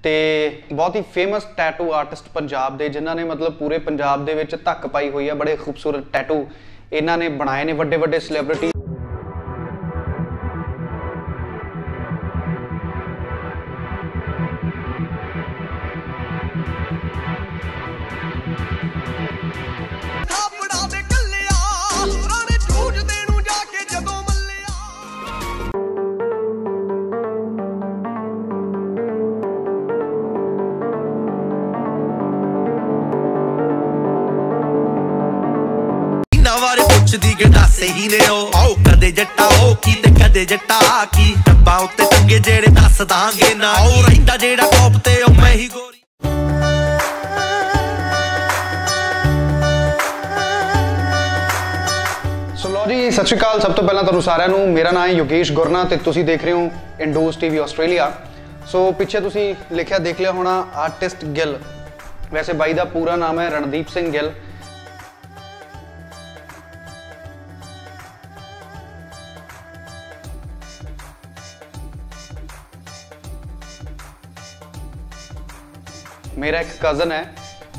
ਤੇ ਬਹੁਤ ਹੀ famous tattoo artist Punjab ਦੇ, ਜਿਨ੍ਹਾਂ ਨੇ ਮਤਲਬ ਪੂਰੇ ਪੰਜਾਬ ਦੇ ਵਿੱਚ ਧੱਕ ਪਾਈ ਹੋਈ ਆ। ਬੜੇ ਖੂਬਸੂਰਤ ਟੈਟੂ ਇਹਨਾਂ ਨੇ ਬਣਾਏ ਨੇ, ਵੱਡੇ ਵੱਡੇ ਸੈਲੀਬ੍ਰਿਟੀ। ਦੀ ਗੰਡਾਸੇ ਹੀ ਨੇ ਉਹ ਕਦੇ ਜੱਟਾ ਉਹ ਕੀ ਤੇ ਕਦੇ ਜੱਟਾ ਕੀ ਡੱਬਾ ਉੱਤੇ ਟੰਗੇ ਜਿਹੜੇ ਦੱਸ ਦਾਂਗੇ ਨਾ ਉਹ ਰਹਿੰਦਾ ਜਿਹੜਾ ਟੌਪ ਤੇ ਉਹ ਮੈਂ ਹੀ ਗੋਰੀ। ਸੋ ਲੋ ਜੀ, ਸਤਿ ਸ਼੍ਰੀ ਅਕਾਲ। ਸਭ ਤੋਂ ਪਹਿਲਾਂ ਤੁਹਾਨੂੰ ਸਾਰਿਆਂ ਨੂੰ, ਮੇਰਾ ਨਾਮ ਹੈ ਯੋਗੇਸ਼ ਗੁਰਨਾ ਤੇ ਤੁਸੀਂ ਦੇਖ ਰਹੇ ਹੋ ਇੰਡੋਜ਼ ਟੀਵੀ ਆਸਟ੍ਰੇਲੀਆ। ਸੋ ਪਿੱਛੇ ਤੁਸੀਂ ਲਿਖਿਆ ਦੇਖ ਲਿਆ ਹੋਣਾ ਆਰਟਿਸਟ ਗਿੱਲ। ਵੈਸੇ ਬਾਈ ਦਾ ਪੂਰਾ ਨਾਮ ਹੈ ਰਣਦੀਪ ਸਿੰਘ ਗਿੱਲ। मेरा एक कज़न है,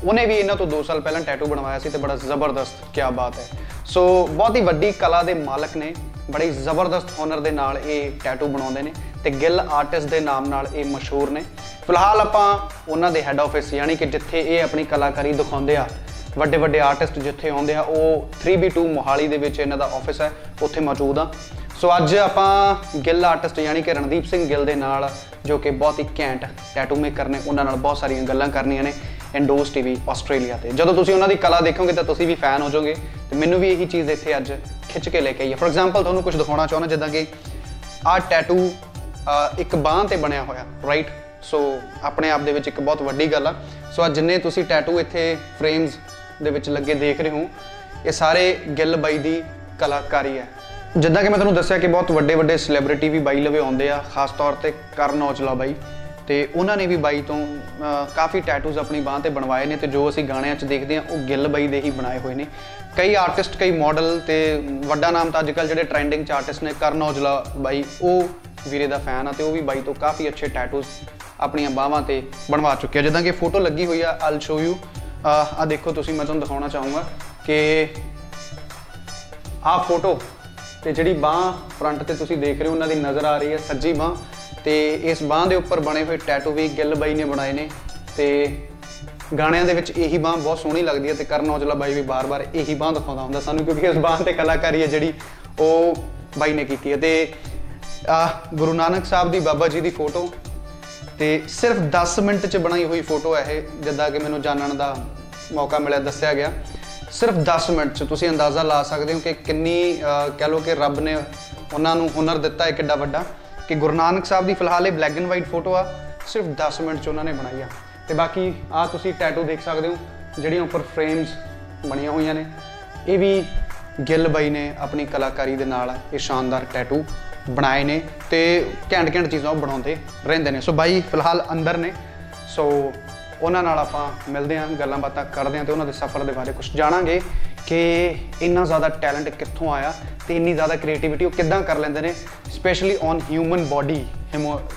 उन्हें भी इन्हों तो 2 साल पहले टैटू बनवाया सी, बड़ा ज़बरदस्त, क्या बात है। सो बहुत ही वड्डी कला के मालक ने, बड़े ज़बरदस्त हुनर के नाल ये टैटू बनाते हैं तो गिल आर्टिस्ट के नाम नाल ये मशहूर ने। फिलहाल आपां उन्हां दे हैड ऑफिस यानी कि जिथे ये अपनी कलाकारी दिखाते हैं, ਵੱਡੇ ਵੱਡੇ ਆਰਟਿਸਟ ਜਿੱਥੇ ਆਉਂਦੇ ਆ, ਉਹ 3B2 ਮੋਹਾਲੀ ਦੇ ਵਿੱਚ ਇਹਨਾਂ ਦਾ ਆਫਿਸ ਹੈ, ਉੱਥੇ ਮੌਜੂਦ ਆ। ਸੋ ਅੱਜ ਆਪਾਂ ਗਿੱਲ ਆਰਟਿਸਟ ਯਾਨੀ ਕਿ ਰਣਦੀਪ ਸਿੰਘ ਗਿੱਲ ਦੇ ਨਾਲ, ਜੋ ਕਿ ਬਹੁਤ ਹੀ ਘੈਂਟ ਟੈਟੂ ਮੇਕਰ ਨੇ, ਉਹਨਾਂ ਨਾਲ ਬਹੁਤ ਸਾਰੀਆਂ ਗੱਲਾਂ ਕਰਨੀਆਂ ਨੇ ਇੰਡੋਜ਼ ਟੀਵੀ ਆਸਟ੍ਰੇਲੀਆ ਤੇ। ਜਦੋਂ ਤੁਸੀਂ ਉਹਨਾਂ ਦੀ ਕਲਾ ਦੇਖੋਗੇ ਤਾਂ ਤੁਸੀਂ ਵੀ ਫੈਨ ਹੋ ਜਾਓਗੇ ਤੇ ਮੈਨੂੰ ਵੀ ਇਹੀ ਚੀਜ਼ ਇੱਥੇ ਅੱਜ ਖਿੱਚ ਕੇ ਲੈ ਕੇ ਆਈ ਹੈ। ਫੋਰ ਐਗਜ਼ਾਮਪਲ ਤੁਹਾਨੂੰ ਕੁਝ ਦਿਖਾਉਣਾ ਚਾਹੁੰਦਾ, ਜਿੱਦਾਂ ਕਿ ਆਹ ਟੈਟੂ ਇੱਕ ਬਾਂਹ ਤੇ ਬਣਿਆ ਹੋਇਆ, ਰਾਈਟ। ਸੋ ਆਪਣੇ ਆਪ ਦੇ ਵਿੱਚ ਇੱਕ ਬਹੁਤ ਵੱਡੀ ਗੱਲ ਆ। ਸੋ ਅੱਜ ਜਿੰਨੇ ਤੁਸੀਂ ਟੈਟੂ ਇੱਥੇ ਫਰੇਮਸ ਦੇ ਵਿੱਚ ਲੱਗੇ ਦੇਖ ਰਹੇ ਹੋ, ਇਹ ਸਾਰੇ ਗਿੱਲ ਬਾਈ ਦੀ ਕਲਾਕਾਰੀ ਹੈ। ਜਿੱਦਾਂ ਕਿ ਮੈਂ ਤੁਹਾਨੂੰ ਦੱਸਿਆ ਕਿ ਬਹੁਤ ਵੱਡੇ ਵੱਡੇ ਸੈਲੀਬ੍ਰਿਟੀ ਵੀ ਬਾਈ ਲਵੇ ਆਉਂਦੇ ਆ, ਖਾਸ ਤੌਰ ਤੇ ਕਰਨ ਔਜਲਾ ਬਾਈ, ਤੇ ਉਹਨਾਂ ਨੇ ਵੀ ਬਾਈ ਤੋਂ ਕਾਫੀ ਟੈਟੂਜ਼ ਆਪਣੀ ਬਾਂਹ ਤੇ ਬਣਵਾਏ ਨੇ, ਤੇ ਜੋ ਅਸੀਂ ਗਾਣਿਆਂ 'ਚ ਦੇਖਦੇ ਹਾਂ ਉਹ ਗਿੱਲ ਬਾਈ ਦੇ ਹੀ ਬਣਾਏ ਹੋਏ ਨੇ। ਕਈ ਆਰਟਿਸਟ, ਕਈ ਮਾਡਲ, ਤੇ ਵੱਡਾ ਨਾਮ ਤਾਂ ਅੱਜ ਕੱਲ੍ਹ ਜਿਹੜੇ ਟ੍ਰੈਂਡਿੰਗ 'ਚ ਆਰਟਿਸਟ ਨੇ, ਕਰਨ ਔਜਲਾ ਬਾਈ, ਉਹ ਵੀਰੇ ਦਾ ਫੈਨ ਆ ਤੇ ਉਹ ਵੀ ਬਾਈ ਤੋਂ ਕਾਫੀ ਅੱਛੇ ਟੈਟੂਜ਼ ਆਪਣੀਆਂ ਬਾਹਾਂ ਤੇ ਬਣਵਾ ਚੁੱਕੇ ਆ। ਜਿੱਦਾਂ ਕਿ ਫੋਟੋ ਲੱਗੀ ਹੋਈ ਆ, ਆਲ ਸ਼ੋ ਯੂ। ਆ ਦੇਖੋ ਤੁਸੀਂ, ਮੈਂ ਤੁਹਾਨੂੰ ਦਿਖਾਉਣਾ ਚਾਹੂੰਗਾ ਕਿ ਆਹ ਫੋਟੋ ਤੇ ਜਿਹੜੀ ਬਾਂਹ ਫਰੰਟ ਤੇ ਤੁਸੀਂ ਦੇਖ ਰਹੇ ਹੋ, ਉਹਨਾਂ ਦੀ ਨਜ਼ਰ ਆ ਰਹੀ ਹੈ ਸੱਜੀ ਬਾਂਹ, ਤੇ ਇਸ ਬਾਂਹ ਦੇ ਉੱਪਰ ਬਣੇ ਹੋਏ ਟੈਟੂ ਵੀ ਗਿੱਲ ਬਾਈ ਨੇ ਬਣਾਏ ਨੇ। ਤੇ ਗਾਣਿਆਂ ਦੇ ਵਿੱਚ ਇਹੀ ਬਾਂਹ ਬਹੁਤ ਸੋਹਣੀ ਲੱਗਦੀ ਹੈ ਤੇ ਕਰਨ ਔਜਲਾ ਬਾਈ ਵੀ ਬਾਰ-ਬਾਰ ਇਹੀ ਬਾਂਹ ਦਿਖਾਉਂਦਾ ਹੁੰਦਾ ਸਾਨੂੰ, ਕਿਉਂਕਿ ਇਸ ਬਾਂਹ ਤੇ ਕਲਾਕਾਰੀ ਹੈ ਜਿਹੜੀ ਉਹ ਬਾਈ ਨੇ ਕੀਤੀ ਹੈ। ਤੇ ਗੁਰੂ ਨਾਨਕ ਸਾਹਿਬ ਦੀ, ਬਾਬਾ ਜੀ ਦੀ ਫੋਟੋ, ਤੇ ਸਿਰਫ 10 ਮਿੰਟ 'ਚ ਬਣਾਈ ਹੋਈ ਫੋਟੋ ਹੈ ਇਹ। ਜਿੱਦਾਂ ਕਿ ਮੈਨੂੰ ਜਾਣਨ ਦਾ ਮੌਕਾ ਮਿਲਿਆ, ਦੱਸਿਆ ਗਿਆ, ਸਿਰਫ 10 ਮਿੰਟ 'ਚ ਤੁਸੀਂ ਅੰਦਾਜ਼ਾ ਲਾ ਸਕਦੇ ਹੋ ਕਿ ਕਿੰਨੀ ਕਹਿ ਲਓ ਕਿ ਰੱਬ ਨੇ ਉਹਨਾਂ ਨੂੰ ਹੁਨਰ ਦਿੱਤਾ ਹੈ ਕਿੱਡਾ ਵੱਡਾ, ਕਿ ਗੁਰੂ ਨਾਨਕ ਸਾਹਿਬ ਦੀ ਫਿਲਹਾਲ ਇਹ ਬਲੈਕ ਐਂਡ ਵਾਈਟ ਫੋਟੋ ਆ, ਸਿਰਫ 10 ਮਿੰਟ 'ਚ ਉਹਨਾਂ ਨੇ ਬਣਾਈ ਆ। ਤੇ ਬਾਕੀ ਆਹ ਤੁਸੀਂ ਟੈਟੂ ਦੇਖ ਸਕਦੇ ਹੋ, ਜਿਹੜੀਆਂ ਉੱਪਰ ਫਰੇਮਸ ਬਣੀਆਂ ਹੋਈਆਂ ਨੇ, ਇਹ ਵੀ ਗਿੱਲ ਬਾਈ ਨੇ ਆਪਣੀ ਕਲਾਕਾਰੀ ਦੇ ਨਾਲ ਇਹ ਸ਼ਾਨਦਾਰ ਟੈਟੂ ਬਣਾਏ ਨੇ ਤੇ ਘੈਂਟ ਘੈਂਟ ਚੀਜ਼ਾਂ ਉਹ ਬਣਾਉਂਦੇ ਰਹਿੰਦੇ ਨੇ। ਸੋ ਬਾਈ ਫਿਲਹਾਲ ਅੰਦਰ ਨੇ, ਸੋ ਉਹਨਾਂ ਨਾਲ ਆਪਾਂ ਮਿਲਦੇ ਹਾਂ, ਗੱਲਾਂ ਬਾਤਾਂ ਕਰਦੇ ਹਾਂ ਤੇ ਉਹਨਾਂ ਦੇ ਸਫ਼ਰ ਦੇ ਬਾਰੇ ਕੁਝ ਜਾਣਾਂਗੇ ਕਿ ਇੰਨਾ ਜ਼ਿਆਦਾ ਟੈਲੈਂਟ ਕਿੱਥੋਂ ਆਇਆ ਤੇ ਇੰਨੀ ਜ਼ਿਆਦਾ ਕ੍ਰੀਏਟੀਵਿਟੀ ਉਹ ਕਿੱਦਾਂ ਕਰ ਲੈਂਦੇ ਨੇ, ਸਪੈਸ਼ਲੀ ਔਨ ਹਿਊਮਨ ਬੋਡੀ,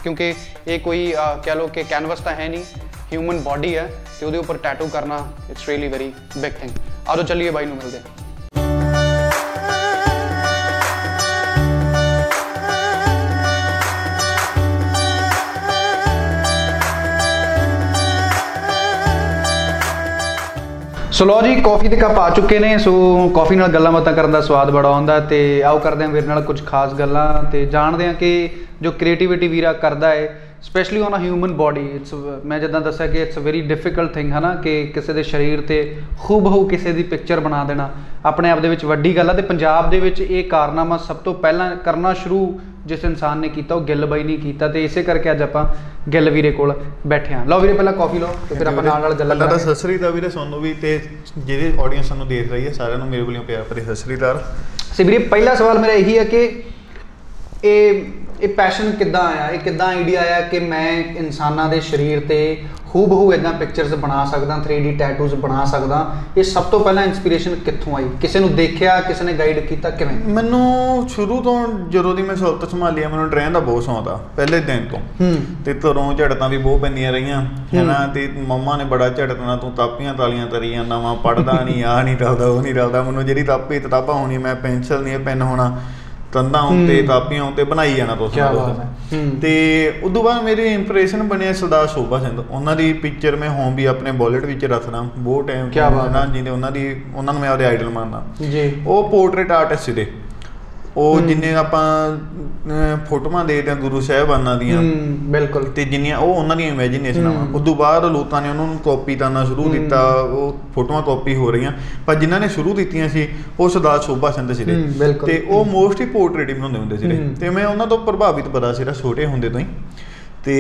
ਕਿਉਂਕਿ ਇਹ ਕੋਈ ਕਹਿ ਲਓ ਕਿ ਕੈਨਵਸ ਤਾਂ ਹੈ ਨਹੀਂ, ਹਿਊਮਨ ਬੋਡੀ ਹੈ ਤੇ ਉਹਦੇ ਉੱਪਰ ਟੈਟੂ ਕਰਨਾ it's really very big thing. ਆਜੋ ਚੱਲੀਏ ਬਾਈ ਨੂੰ ਮਿਲਦੇ ਹਾਂ। ਸੋ ਲੋ ਜੀ, ਕੌਫੀ ਦੇ ਕੱਪ ਆ ਚੁੱਕੇ ਨੇ। ਸੋ ਕੌਫੀ ਨਾਲ ਗੱਲਾਂ ਬਾਤਾਂ ਕਰਨ ਦਾ ਸਵਾਦ ਬੜਾ ਆਉਂਦਾ ਤੇ ਆਓ ਕਰਦੇ ਹਾਂ ਵੀਰ ਨਾਲ ਕੁਝ ਖਾਸ ਗੱਲਾਂ ਤੇ ਜਾਣਦੇ ਹਾਂ ਕਿ ਜੋ ਕ੍ਰੀਏਟੀਵਿਟੀ ਵੀਰਾ ਕਰਦਾ ਹੈ, specially on a human body. It's, ਮੈਂ ਜਿੱਦਾਂ ਦੱਸਿਆ ਕਿ it's a very difficult thing ਹੈ ਨਾ, ਕਿ ਕਿਸੇ ਦੇ ਸਰੀਰ ਤੇ ਖੂਬਹੂ ਕਿਸੇ ਦੀ ਪਿਕਚਰ ਬਣਾ ਦੇਣਾ ਆਪਣੇ ਆਪ ਦੇ ਵਿੱਚ ਵੱਡੀ ਗੱਲ ਆ। ਤੇ ਪੰਜਾਬ ਦੇ ਵਿੱਚ ਇਹ ਕਾਰਨਾਮਾ ਸਭ ਤੋਂ ਪਹਿਲਾਂ ਕਰਨਾ ਸ਼ੁਰੂ ਜਿਸ ਇਨਸਾਨ ਨੇ ਕੀਤਾ ਉਹ ਗਿੱਲ ਬਾਈ ਨੇ ਕੀਤਾ, ਤੇ ਇਸੇ ਕਰਕੇ ਅੱਜ ਆਪਾਂ ਗਿੱਲ ਵੀਰੇ ਕੋਲ ਬੈਠੇ ਹਾਂ। ਲਓ ਵੀਰੇ, ਪਹਿਲਾਂ ਕੌਫੀ ਲਓ ਤੇ ਫਿਰ ਆਪਾਂ ਨਾਲ ਗੱਲਾਂ ਕਰਾਂਗੇ। ਸਤਿ ਸ੍ਰੀ ਅਕਾਲ ਵੀਰੇ ਸਾਨੂੰ ਵੀ, ਤੇ ਜਿਹੜੇ ਆਡੀਅנס ਸਾਨੂੰ ਦੇਖ ਰਹੀ ਹੈ ਸਾਰਿਆਂ ਨੂੰ ਮੇਰੇ ਵੱਲੋਂ ਪਿਆਰ ਭਰੀ ਸਤਿ ਸ੍ਰੀ ਅਕਾਲ। ਵੀਰੇ ਪਹਿਲਾ ਸਵਾਲ ਮੇਰਾ ਇਹੀ ਹੈ ਕਿ ਇਹ ਇਹ ਪੈਸ਼ਨ ਕਿੱਦਾਂ ਆਇਆ, ਇਹ ਕਿੱਦਾਂ ਆਈਡੀਆ ਆਇਆ ਕਿ ਮੈਂ ਇਨਸਾਨਾਂ ਦੇ ਸਰੀਰ ਤੇ ਹੂਬਹੂ ਇਦਾਂ ਪਿਕਚਰਸ ਬਣਾ ਸਕਦਾ, 3D ਟੈਟੂਜ਼ ਬਣਾ ਸਕਦਾ? ਇਹ ਸਭ ਤੋਂ ਪਹਿਲਾਂ ਇਨਸਪੀਰੇਸ਼ਨ ਕਿੱਥੋਂ ਆਈ? ਕਿਸੇ ਨੂੰ ਦੇਖਿਆ, ਕਿਸੇ ਨੇ ਗਾਈਡ ਕੀਤਾ, ਕਿਵੇਂ? ਮੈਨੂੰ ਸ਼ੁਰੂ ਤੋਂ ਜਦੋਂ ਦੀ ਮੈਂ ਸੁਰਤ ਸੰਭਾਲੀ ਆ, ਮੈਨੂੰ ਡਰਾਇੰਗ ਦਾ ਬਹੁਤ ਸ਼ੌਂਕ ਆ ਪਹਿਲੇ ਦਿਨ ਤੋਂ। ਤੇ ਘਰੋਂ ਝੜਤਾਂ ਵੀ ਬਹੁਤ ਪੈਂਦੀਆਂ ਰਹੀਆਂ ਹੈ ਨਾ, ਤੇ ਮੰਮਾ ਨੇ ਬੜਾ ਝੜਕਣਾ, ਤੂੰ ਤਾਪੀਆਂ ਤਾਲੀਆਂ ਤਰੀਆਂ ਨਵਾਂ ਪੜ੍ਹਦਾ ਨਹੀਂ, ਆਹ ਨਹੀਂ ਰਲਦਾ, ਉਹ ਨਹੀਂ ਰਲਦਾ। ਮੈਨੂੰ ਜਿਹੜੀ ਤਾਪੀ ਕਿਤਾਬਾਂ ਹੋਣੀ, ਮੈਂ ਪੈਨਸਲ ਨਹੀਂ ਪੈਨ ਹੋਣਾ, ਕੰਧਾਂ ਉੱਤੇ ਕਾਪੀਆਂ ਉੱਤੇ ਬਣਾਈ ਜਾਣਾ ਤੁਸੀਂ। ਤੇ ਉਦੋਂ ਬਾਅਦ ਮੇਰੀ ਇੰਪ੍ਰੈਸ਼ਨ ਬਣਿਆ ਸਰਦਾਰ ਸ਼ੋਭਾ ਸਿੰਘ, ਉਹਨਾਂ ਦੀ ਪਿਕਚਰ ਮੈਂ ਹੋਮ ਵੀ ਆਪਣੇ ਵॉलेट ਵਿੱਚ ਰੱਖਦਾ ਬਹੁਤ ਟਾਈਮ ਨਾ, ਜਿਹਦੇ ਉਹਨਾਂ ਨੂੰ ਮੈਂ ਆਪਦੇ ਆਈਡਲ ਮੰਨਦਾ ਜੀ। ਉਹ ਪੋਰਟਰੇਟ ਆਰਟਿਸਟ ਸੀਗੇ, ਉਹ ਜਿੰਨੇ ਆਪਾਂ ਫੋਟੋਆਂ ਦੇਖਦੇ ਹਾਂ ਗੁਰੂ ਸਾਹਿਬਾਨਾਂ ਦੀਆਂ, ਬਿਲਕੁਲ, ਤੇ ਜਿੰਨੀਆਂ ਉਹ ਉਹਨਾਂ ਦੀਆਂ ਇਮੈਜੀਨੇਸ਼ਨਾਂ ਵਾ। ਉਦੋਂ ਬਾਅਦ ਲੋਕਾਂ ਨੇ ਉਹਨਾਂ ਨੂੰ ਕਾਪੀ ਕਰਨਾ ਸ਼ੁਰੂ ਕੀਤਾ, ਉਹ ਫੋਟੋਆਂ ਕਾਪੀ ਹੋ ਰਹੀਆਂ, ਪਰ ਜਿਨ੍ਹਾਂ ਨੇ ਸ਼ੁਰੂ ਕੀਤੀਆਂ ਸੀ ਉਹ ਸਰਦਾਰ ਸ਼ੋਭਾ ਸਿੰਘ ਸੀਗੇ, ਤੇ ਉਹ ਮੋਸਟਲੀ ਪੋਰਟਰੇਟ ਹੀ ਬਣਾਉਂਦੇ ਹੁੰਦੇ ਸੀਗੇ। ਤੇ ਮੈਂ ਉਹਨਾਂ ਤੋਂ ਪ੍ਰਭਾਵਿਤ ਬੜਾ ਸੀਗਾ ਛੋਟੇ ਹੁੰਦੇ ਤੋਂ ਹੀ। ਤੇ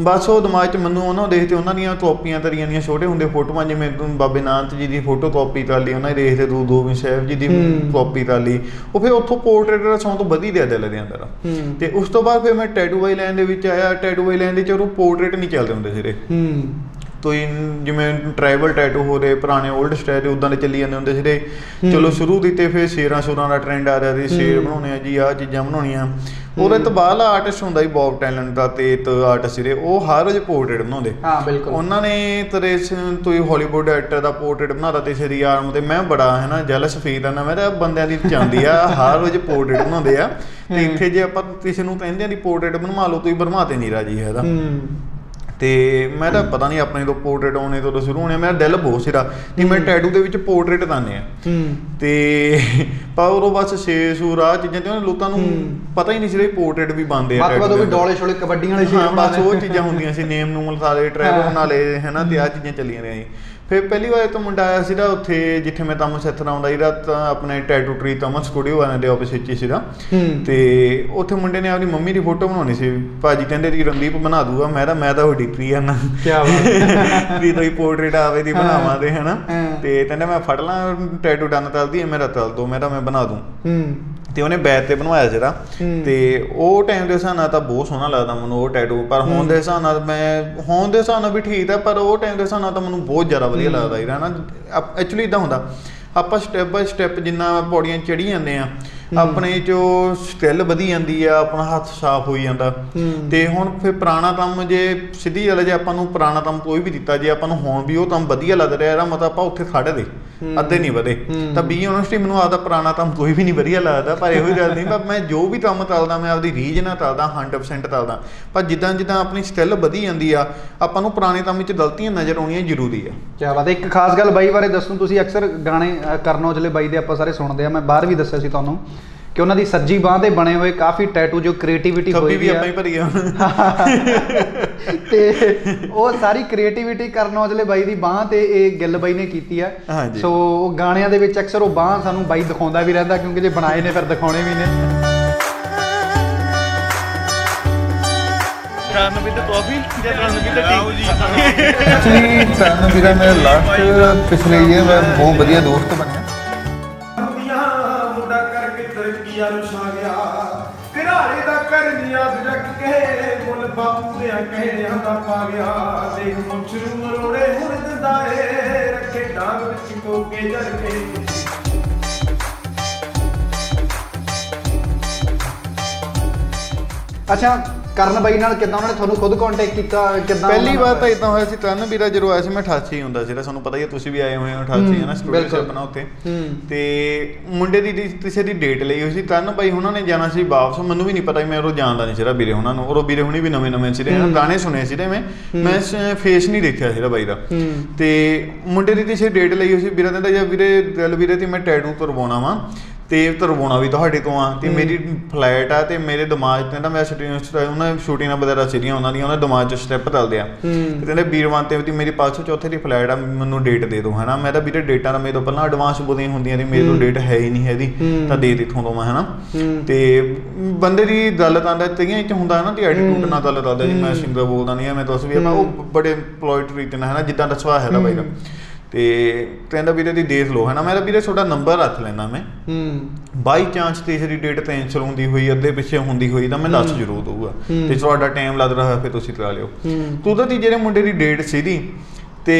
ਬਸ ਉਹ ਦਿਮਾਗ 'ਚ ਮੈਨੂੰ ਉਹਨਾਂ ਦੇਖਦੇ, ਉਹਨਾਂ ਦੀਆਂ ਕਾਪੀਆਂ ਤਰੀਆਂ ਦੀਆਂ ਛੋਟੇ ਹੁੰਦੇ ਫੋਟੋਆਂ, ਜਿਵੇਂ ਬਾਬੇ ਨਾਨਕ ਜੀ ਦੀ ਫੋਟੋ ਕਾਪੀ ਕਰ ਲਈ, ਉਹਨਾਂ ਦੀ ਦੇਖਦੇ ਗੁਰੂ ਗੋਬਿੰਦ ਸਾਹਿਬ ਜੀ ਦੀ ਕਾਪੀ ਕਰ ਲਈ। ਉਹ ਫਿਰ ਉੱਥੋਂ ਪੋਰਟਰੇਟ ਦਾ ਸ਼ੌਂਕ ਵਧੀ ਗਿਆ ਦਿਲ ਦੇ ਅੰਦਰ। ਤੇ ਉਸ ਤੋਂ ਬਾਅਦ ਫਿਰ ਮੈਂ ਟੈਟੂ ਬਾਈ ਲਾਈਨ ਦੇ ਵਿੱਚ ਆਇਆ। ਟੈਟੂ ਬਾਈ ਲਾਈਨ ਦੇ 'ਚ ਉਹ ਪੋਰਟਰੇਟ ਨਹੀਂ ਚੱਲਦੇ ਹੁੰਦੇ ਸੀਗੇ, ਕੋਈ ਜਿਵੇਂ ਟਰਾਈਬਲ ਟੈਟੂ ਹੋ ਰਹੇ, ਪੁਰਾਣੇ ਓਲਡ ਸਟਾਈਲ ਉੱਦਾਂ ਦੇ ਚੱਲੀ ਜਾਂਦੇ ਹੁੰਦੇ ਸੀਗੇ। ਚਲੋ ਸ਼ੁਰੂ ਕੀਤੇ, ਫਿਰ ਸ਼ੇਰਾਂ ਸ਼ੂਰਾਂ ਦਾ ਟਰੈਂਡ ਆ ਰਿਹਾ ਸੀ, ਸ਼ੇਰ ਬਣਾਉਣੇ ਆ ਜੀ, ਆਹ ਚੀਜ਼ਾਂ ਬਣਾਉਣੀਆਂ। ਉਹਦੇ ਤੋਂ ਬਾਅਦਲਾ ਆਰਟਿਸਟ ਹੁੰਦਾ ਸੀ ਬੌਬ ਟੈਲੈਂਟ ਦਾ, ਤੇ ਇੱਕ ਆਰਟਿਸਟ ਸੀਗੇ, ਉਹ ਹਰ ਰੋਜ਼ ਪੋਰਟਰੇਟ ਬਣਾਉਂਦੇ। ਉਹਨਾਂ ਨੇ ਕੋਈ ਹਾਲੀਵੁੱਡ ਐਕਟਰ ਦਾ ਪੋਰਟਰੇਟ ਬਣਾਤਾ ਕਿਸੇ ਦੀ ਆਰਮ ਤੇ। ਮੈਂ ਬੜਾ ਹੈ ਨਾ ਜੈਲਸ ਫੀਲ ਆਉਂਦਾ, ਮੈਂ ਤਾਂ ਬੰਦਿਆਂ ਦੀ ਚਾਹੁੰਦੀ ਆ ਹਰ ਰੋਜ਼ ਪੋਰਟਰੇਟ ਬਣਾਉਂਦੇ ਆ, ਤੇ ਇੱਥੇ ਜੇ ਆਪਾਂ ਕਿਸੇ ਨੂੰ ਕਹਿੰਦੇ ਆ ਦੀ ਪੋਰਟਰੇਟ ਬਣਵਾ ਲਓ, ਤੁਸੀਂ ਬਣਵਾ ਤੇ ਨਹੀਂ ਰਾਜੀ ਹੈਗਾ। ਤੇ ਮੈਂ ਤਾਂ ਪਤਾ ਨਹੀਂ ਆਪਣੇ ਤੋਂ ਪੋਰਟਰੇਟ ਆਉਣੇ ਤੋਂ ਸ਼ੁਰੂ ਹੋਣੇ, ਮੇਰਾ ਦਿਲ ਬਹੁਤ ਸੀਗਾ ਕਿ ਮੈਂ ਟੈਟੂ ਦੇ ਵਿੱਚ ਪੋਰਟਰੇਟ ਕਰਨੇ ਆ। ਤੇ ਪਰ ਉਹ ਬਸ ਛੇ ਸੂਰ ਆਹ ਚੀਜ਼ਾਂ ਤੇ ਲੋਕਾਂ ਨੂੰ ਪਤਾ ਹੀ ਨਹੀਂ ਸੀ ਪੋਰਟਰੇਟ ਵੀ ਬਣਦੇ ਆ, ਡੋਲੇ ਛੋਲੇ ਕਬੱਡੀਆਂ ਵਾਲੇ, ਬਸ ਉਹ ਚੀਜ਼ਾਂ ਹੁੰਦੀਆਂ ਸੀ, ਨੇਮ ਨੂਮ ਸਾਰੇ ਟਰੈਵਲ ਨਾਲੇ ਹੈ ਨਾ, ਤੇ ਆਹ ਚੀਜ਼ਾਂ ਚੱਲੀਆਂ ਰਹੀਆਂ। ਫਿਰ ਪਹਿਲੀ ਵਾਰ ਤਾਂ ਮੁੰਡਾ ਆਇਆ ਸੀਗਾ ਉੱਥੇ ਜਿੱਥੇ ਮੈਂ ਤਮਸ ਸਿੱਖਣਾ ਆਉਂਦਾ ਸੀਗਾ, ਤਾਂ ਆਪਣੇ ਟੈਟੂ ਟਰੀ ਤਮਸ ਸਟੂਡੀਓ ਵਾਲਿਆਂ ਦੇ ਆਪੋਜ਼ਿਟ 'ਚ ਸੀਗਾ। ਤੇ ਉੱਥੇ ਮੁੰਡੇ ਨੇ ਆਪਣੀ ਮੰਮੀ ਦੀ ਫੋਟੋ ਬਣਾਉਣੀ ਸੀ, ਭਾਜੀ ਕਹਿੰਦੇ ਦੀ ਰਣਦੀਪ ਬਣਾ ਦੂਗਾ। ਮੈਂ ਤਾਂ ਉਹ ਡਿਕਰੀ ਆ ਨਾ ਵੀ ਤੁਸੀਂ ਪੋਰਟਰੇਟ ਆਵੇ ਦੀ ਬਣਾਵਾਂ ਦੇ, ਹੈ ਨਾ। ਤੇ ਕਹਿੰਦਾ ਮੈਂ ਫੜ ਲਾਂ ਟੈਟੂ ਡਨ ਤਲਦੀ ਹੈ, ਮੇਰਾ ਤਲ ਦੋ, ਮੈਂ ਬਣਾ ਦੂੰ। ਤੇ ਉਹਨੇ ਬੈਕ ਤੇ ਬਣਵਾਇਆ ਸੀਗਾ। ਤੇ ਉਹ ਟਾਈਮ ਦੇ ਹਿਸਾਬ ਨਾਲ ਤਾਂ ਬਹੁਤ ਸੋਹਣਾ ਲੱਗਦਾ ਮੈਨੂੰ ਉਹ ਟੈਟੂ, ਪਰ ਹੁਣ ਦੇ ਹਿਸਾਬ ਨਾਲ ਵੀ ਠੀਕ ਆ, ਪਰ ਉਹ ਟਾਈਮ ਦੇ ਹਿਸਾਬ ਨਾਲ ਤਾਂ ਮੈਨੂੰ ਬਹੁਤ ਜ਼ਿਆਦਾ ਵਧੀਆ ਲੱਗਦਾ ਸੀਗਾ ਨਾ। ਐਕਚੁਅਲੀ ਇੱਦਾਂ ਹੁੰਦਾ, ਆਪਾਂ ਸਟੈਪ ਬਾਈ ਸਟੈਪ ਜਿੰਨਾ ਪੌੜੀਆਂ ਚੜ੍ਹੀ ਜਾਂਦੇ ਆ, ਆਪਣੇ ਚੋਂ ਸਕਿੱਲ ਵਧੀ ਜਾਂਦੀ ਆ, ਆਪਣਾ ਹੱਥ ਸਾਫ਼ ਹੋਈ ਜਾਂਦਾ। ਤੇ ਹੁਣ ਫਿਰ ਪੁਰਾਣਾ ਕੰਮ ਜੇ ਸਿੱਧੀ ਗੱਲ, ਜੇ ਆਪਾਂ ਨੂੰ ਪੁਰਾਣਾ ਕੰਮ ਕੋਈ ਵੀ ਦਿੱਤਾ, ਜੇ ਆਪਾਂ ਨੂੰ ਹੁਣ ਵੀ ਉਹ ਕੰਮ ਵਧੀਆ ਲੱਗ ਰਿਹਾ, ਇਹਦਾ ਮਤਲਬ ਆਪਾਂ ਉੱਥੇ ਖੜ੍ਹੇ ਦੇ ਅੱਧੇ ਨਹੀਂ ਵਧੇ। ਤਾਂ ਬੀ ਓਨੈਸਟਲੀ ਮੈਨੂੰ ਆਪਦਾ ਪੁਰਾਣਾ ਕੰਮ ਕੋਈ ਵੀ ਨਹੀਂ ਵਧੀਆ ਲੱਗਦਾ, ਪਰ ਇਹੋ ਗੱਲ ਨਹੀਂ, ਪਰ ਮੈਂ ਜੋ ਵੀ ਕੰਮ ਚੱਲਦਾ ਮੈਂ ਆਪਦੀ ਰੀਝ ਨਾਲ ਚੱਲਦਾ, 100% ਚੱਲਦਾ। ਪਰ ਜਿੱਦਾਂ ਜਿੱਦਾਂ ਆਪਣੀ ਸਕਿੱਲ ਵਧੀ ਜਾਂਦੀ ਆ, ਆਪਾਂ ਨੂੰ ਪੁਰਾਣੇ ਕੰਮ ਵਿੱਚ ਗਲਤੀਆਂ ਨਜ਼ਰ ਆਉਣੀਆਂ ਜ਼ਰੂਰੀ ਆ। ਕਿਆ ਬਾਤ ਹੈ। ਇੱਕ ਖਾਸ ਗੱਲ ਬਾਈ ਬਾਰੇ ਦੱਸੋ, ਤੁਸੀਂ ਅਕਸਰ ਗਾਣੇ ਕਰਨ ਔਜਲੇ ਬਾਈ ਦੇ ਆਪਾਂ ਸਾਰੇ ਸੁਣਦੇ ਆ, ਮੈਂ ਬਾਹਰ ਵੀ ਦੱਸਿਆ ਸੀ ਤੁਹਾਨੂੰ ਕਿ ਉਹਨਾਂ ਦੀ ਸੱਜੀ ਬਾਂਹ ਤੇ ਬਣੇ ਹੋਏ ਕਾਫੀ ਟੈਟੂ ਜੋ ਕ੍ਰੀਏਟੀਵਿਟੀ ਹੋਈ ਵੀ ਆਪਾਂ ਹੀ ਭਰੀ ਆ ਤੇ ਉਹ ਸਾਰੀ ਕ੍ਰੀਏਟੀਵਿਟੀ ਕਰਨ ਔਜਲੇ ਬਾਈ ਦੀ ਬਾਂਹ ਤੇ ਇਹ ਗਿੱਲ ਬਾਈ ਨੇ ਕੀਤੀ ਆ। ਸੋ ਉਹ ਗਾਣਿਆਂ ਦੇ ਵਿੱਚ ਅਕਸਰ ਉਹ ਬਾਂਹ ਸਾਨੂੰ ਬਾਈ ਦਿਖਾਉਂਦਾ ਵੀ ਰਹਿੰਦਾ, ਕਿਉਂਕਿ ਜੇ ਬਣਾਏ ਨੇ ਫਿਰ ਦਿਖਾਉਣੇ ਵੀ ਨੇ। ਤਨਵੀਰ ਮੇਰਾ ਲਾਸਟ ਪਿਛਲੇ ਈਅਰ ਮੈਂ ਬਹੁਤ ਵਧੀਆ ਦੋਸਤ ਬਣਿਆ। ਘਰਾੜੇ ਦਾ ਕਰਨੀਆ ਰੱਖ ਕੇ ਮੁੱਲ ਬਾਪੂ ਦੇ ਕਹਿਣਿਆਂ ਦਾ ਪਾ ਗਿਆ। ਦੇਖ ਮੁੱਛਰੂ ਮਰੋੜੇ ਹੁਣ ਦਿੰਦਾ ਏ, ਰੱਖੇ ਡਾਂਗ ਵਿੱਚ ਕੋਕੇ ਜੜ ਕੇ। ਅੱਛਾ, ਕਰਨ ਬਾਈ ਨਾਲ ਕਿੱਦਾਂ ਉਹਨਾਂ ਨੇ ਤੁਹਾਨੂੰ ਖੁਦ ਕੰਟੈਕਟ ਕੀਤਾ? ਕਿੱਦਾਂ? ਪਹਿਲੀ ਵਾਰ ਤਾਂ ਇਦਾਂ ਹੋਇਆ ਸੀ, ਤਨਵੀਰਾ ਜਦੋਂ ਆਇਆ ਸੀ ਮੈਂ 88 ਹੁੰਦਾ ਸੀਗਾ, ਸਾਨੂੰ ਪਤਾ ਹੀ ਹੈ, ਤੁਸੀਂ ਵੀ ਆਏ ਹੋਏ ਹੋ 88 ਹੈ ਨਾ, ਸਟੂਡੀਓ ਆਪਣਾ ਉੱਥੇ। ਤੇ ਮੁੰਡੇ ਦੀ ਕਿਸੇ ਦੀ ਡੇਟ ਲਈ ਹੋਈ ਸੀ, ਤਨ ਬਾਈ ਉਹਨਾਂ ਨੇ ਜਾਣਾ ਸੀ ਵਾਪਸ, ਮੈਨੂੰ ਵੀ ਨਹੀਂ ਪਤਾ, ਮੈਂ ਉਹ ਜਾਣਦਾ ਨਹੀਂ ਸੀਗਾ ਵੀਰੇ ਉਹਨਾਂ ਨੂੰ, ਉਹ ਵੀਰੇ ਹੁਣੀ ਵੀ ਨਵੇਂ ਸੀਗੇ, ਗਾਣੇ ਸੁਣੇ ਸੀਗੇ, ਮੈਂ ਫੇਸ ਨਹੀਂ ਦੇਖਿਆ ਸੀਗਾ ਬਾਈ ਦਾ। ਤੇ ਮੁੰਡੇ ਦੀ ਕਿਸੇ ਡੇਟ ਲਈ ਹੋਈ ਸੀ, ਵੀਰਾ ਕਹਿੰਦਾ ਯਾਰ ਵੀਰੇ ਦਿਲ ਵੀਰੇ ਤੇ ਮੈਂ ਟੈਟੂ ਕਰਵਾਉਣਾ ਵਾ, ਤੇ ਤਰਵਾਉਣਾ ਵੀ ਤੁਹਾਡੇ ਤੋਂ ਆ, ਤੇ ਮੇਰੀ ਫਲਾਈਟ ਆ, ਤੇ ਮੇਰੇ ਦਿਮਾਗ 'ਚ ਕਹਿੰਦਾ ਮੈਂ ਉਹਨਾਂ ਸ਼ੂਟਿੰਗਾਂ ਵਗੈਰਾ ਸੀਗੀਆਂ ਉਹਨਾਂ ਦੀਆਂ, ਉਹਨਾਂ ਦਿਮਾਗ 'ਚ ਸਟੈਪ ਚੱਲਦੇ ਆ। ਤੇ ਕਹਿੰਦੇ ਵੀਰਵਾਨ ਤੇ ਮੇਰੀ 504 ਦੀ ਫਲਾਈਟ ਆ, ਮੈਨੂੰ ਡੇਟ ਦੇ ਦਿਓ, ਹੈ ਨਾ। ਮੈਂ ਤਾਂ ਵੀਰੇ ਡੇਟਾਂ ਦਾ ਮੇਰੇ ਤੋਂ ਪਹਿਲਾਂ ਐਡਵਾਂਸ ਬੁਕਿੰਗ ਹੁੰਦੀਆਂ ਨੇ, ਮੇਰੇ ਤੋਂ ਡੇਟ ਹੈ ਹੀ ਨਹੀਂ ਹੈਗੀ, ਤਾਂ ਦੇ ਇੱਥੋਂ ਤੋਂ ਮੈਂ, ਹੈ ਨਾ। ਤੇ ਬੰਦੇ ਦੀ ਗੱਲ ਤਾਂ ਕਈਆਂ 'ਚ ਹੁੰਦਾ ਨਾ, ਤੇ ਐਟੀਟਿਊਡ ਨਾਲ ਗੱਲ ਕਰਦਾ ਜੀ, ਮੈਂ ਸਿੰਗਰ ਬੋਲਦਾ ਨਹੀਂ ਆ, ਮੈਂ ਦੱਸ ਵੀ ਉਹ ਬੜੇ ਪਲੋਇਟ ਤਰੀਕੇ ਨਾਲ, ਹੈ ਨਾ, ਜਿੱਦਾਂ ਦਾ ਸੁਭਾਅ ਹੈਗਾ ਬਾਈ ਦਾ। ਤੇ ਕਹਿੰਦਾ ਵੀਰੇ ਦੀ ਦੇਖ ਲਓ ਹੈ ਨਾ। ਮੈਂ ਤਾਂ ਵੀਰੇ ਤੁਹਾਡਾ ਨੰਬਰ ਰੱਖ ਲੈਣਾ ਮੈਂ, ਬਾਈ ਚਾਂਸ ਤੀਸਰੀ ਡੇਟ ਕੈਂਸਲ ਹੁੰਦੀ ਹੋਈ ਅੱਧੇ ਪਿੱਛੇ ਹੁੰਦੀ ਹੋਈ ਤਾਂ ਮੈਂ ਦੱਸ ਜ਼ਰੂਰ ਦਊਗਾ ਤੇ ਤੁਹਾਡਾ ਟਾਈਮ ਲੱਗ ਰਿਹਾ ਫਿਰ ਤੁਸੀਂ ਕਰਾ ਲਿਓ। ਤੂੰ ਤਾਂ ਜਿਹੜੇ ਮੁੰਡੇ ਦੀ ਡੇਟ ਸੀਗੀ ਤੇ